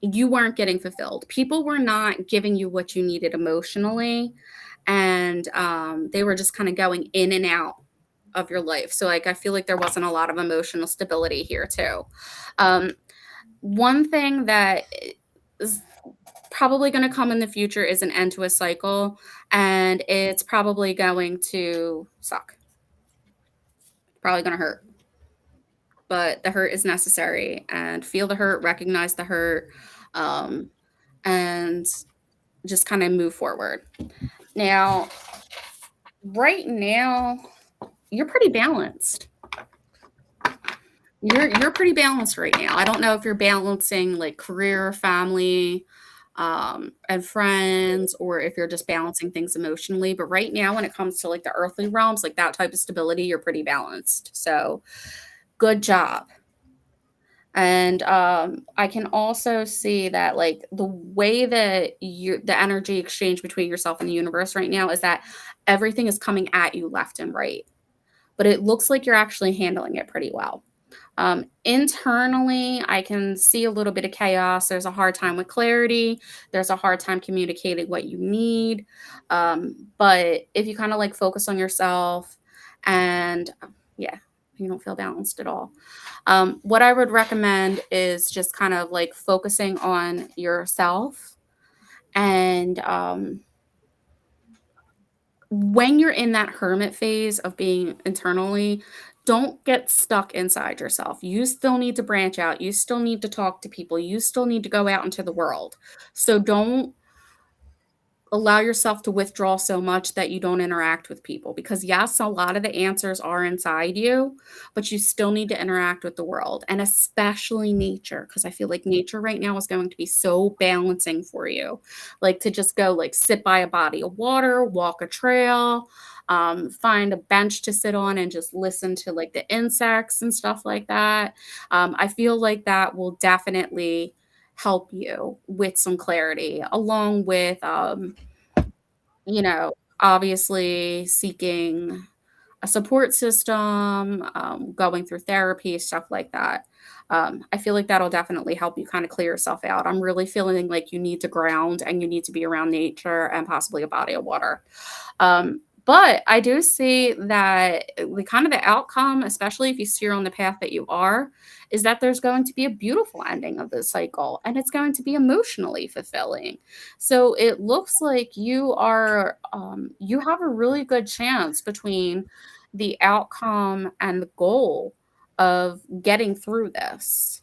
you weren't getting fulfilled. People were not giving you what you needed emotionally, and they were just kind of going in and out of your life. So, like, I feel like there wasn't a lot of emotional stability here, too. One thing that is probably going to come in the future is an end to a cycle, and it's probably going to suck. Probably going to hurt. But the hurt is necessary, and feel the hurt, recognize the hurt, and just kind of move forward. Now, right now, you're pretty balanced. You're pretty balanced right now. I don't know if you're balancing like career, family, and friends, or if you're just balancing things emotionally. But right now, when it comes to like the earthly realms, like that type of stability, you're pretty balanced. So good job. And I can also see that like the way that the energy exchange between yourself and the universe right now is that everything is coming at you left and right. But it looks like you're actually handling it pretty well. Internally, I can see a little bit of chaos. There's a hard time with clarity. There's a hard time communicating what you need. But if you kind of like focus on yourself and you don't feel balanced at all. What I would recommend is just kind of like focusing on yourself. And when you're in that hermit phase of being internally, don't get stuck inside yourself. You still need to branch out. You still need to talk to people. You still need to go out into the world. So don't allow yourself to withdraw so much that you don't interact with people, because yes, a lot of the answers are inside you, but you still need to interact with the world, and especially nature, because I feel like nature right now is going to be so balancing for you. Like to just go like sit by a body of water, walk a trail, find a bench to sit on and just listen to like the insects and stuff like that. I feel like that will definitely help you with some clarity, along with obviously seeking a support system, going through therapy, stuff like that. I feel like that'll definitely help you kind of clear yourself out. I'm really feeling like you need to ground and you need to be around nature and possibly a body of water. But I do see that the kind of the outcome, especially if you steer on the path that you are, is that there's going to be a beautiful ending of this cycle and it's going to be emotionally fulfilling. So it looks like you are, you have a really good chance between the outcome and the goal of getting through this.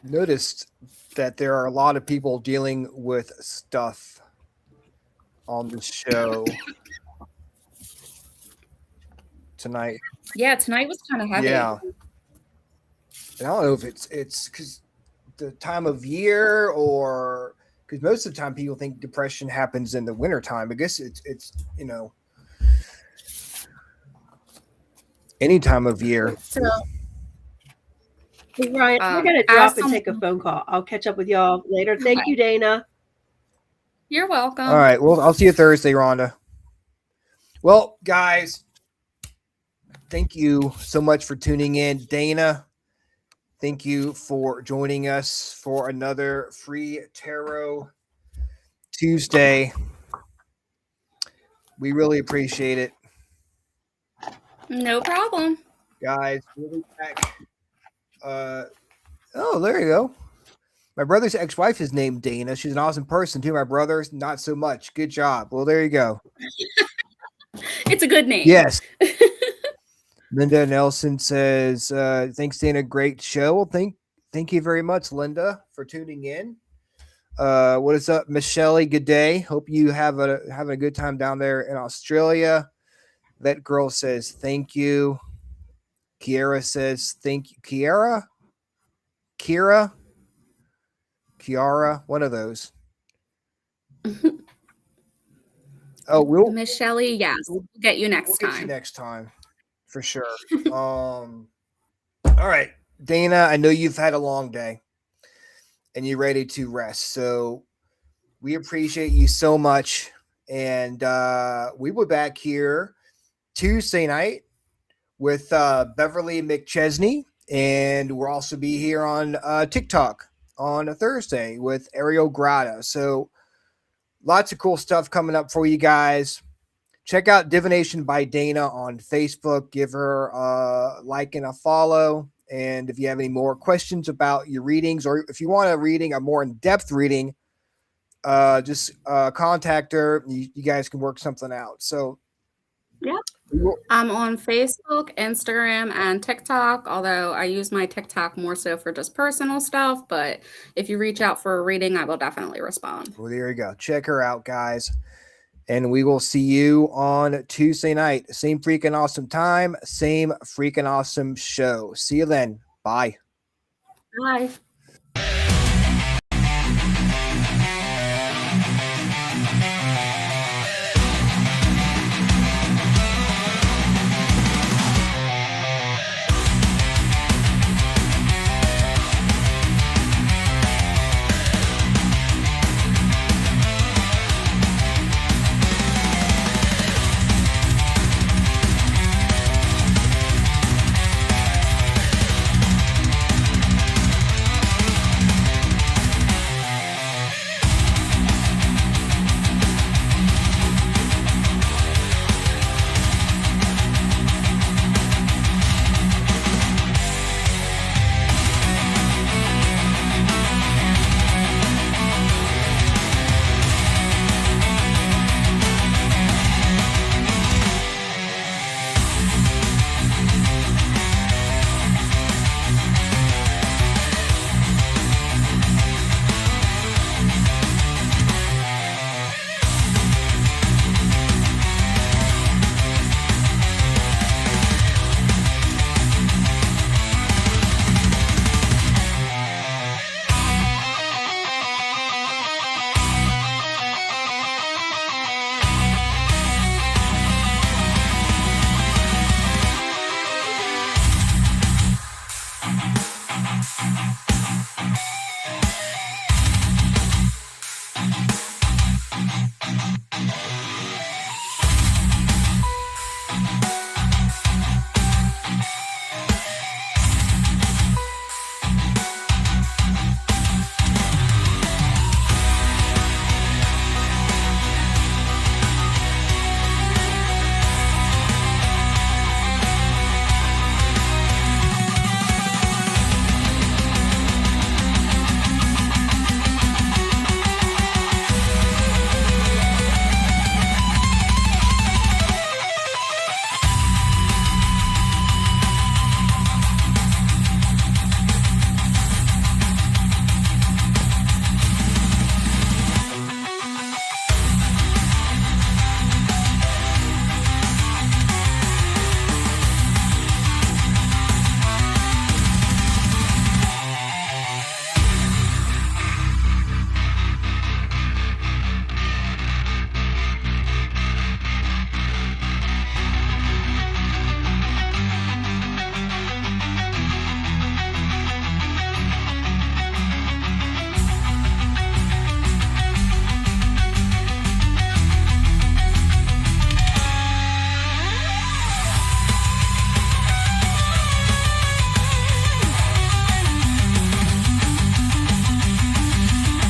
Noticed that there are a lot of people dealing with stuff on the show tonight. Yeah, tonight was kind of heavy. Yeah. And I don't know if it's because the time of year or because most of the time people think depression happens in the wintertime. I guess it's any time of year. So, Hey, Ryan, we're going to drop and take a phone call. I'll catch up with y'all later. Thank you, Dana. You're welcome. All right. Well, I'll see you Thursday, Rhonda. Well, guys, thank you so much for tuning in. Dana, thank you for joining us for another Free Tarot Tuesday. We really appreciate it. No problem. Guys, we'll be back. Oh, there you go. My brother's ex-wife is named Dana. She's an awesome person too. My brother's not so much. Good job. Well, there you go. It's a good name. Yes. Linda Nelson says, thanks, Dana. Great show. Well, thank you very much, Linda, for tuning in. What is up, Michelle? Good day. Hope you having a good time down there in Australia. That girl says thank you. Kiara says thank you. Kiara, one of those. Oh, Michelle, yes, we'll get you next We'll time. get you next time for sure. All right, Dana, I know you've had a long day and you're ready to rest. So we appreciate you so much. And we will be back here Tuesday night with Beverly McChesney. And we'll also be here on TikTok on a Thursday with Ariel Grata. So lots of cool stuff coming up for you guys. Check out Divination by Dana on Facebook. Give her a like and a follow. And if you have any more questions about your readings, or if you want a more in-depth reading, just contact her. You guys can work something out. So, yeah. I'm on Facebook, Instagram, and TikTok, although I use my TikTok more so for just personal stuff. But if you reach out for a reading, I will definitely respond. Well, there you go. Check her out, guys. And we will see you on Tuesday night. Same freaking awesome time, same freaking awesome show. See you then. Bye. Bye.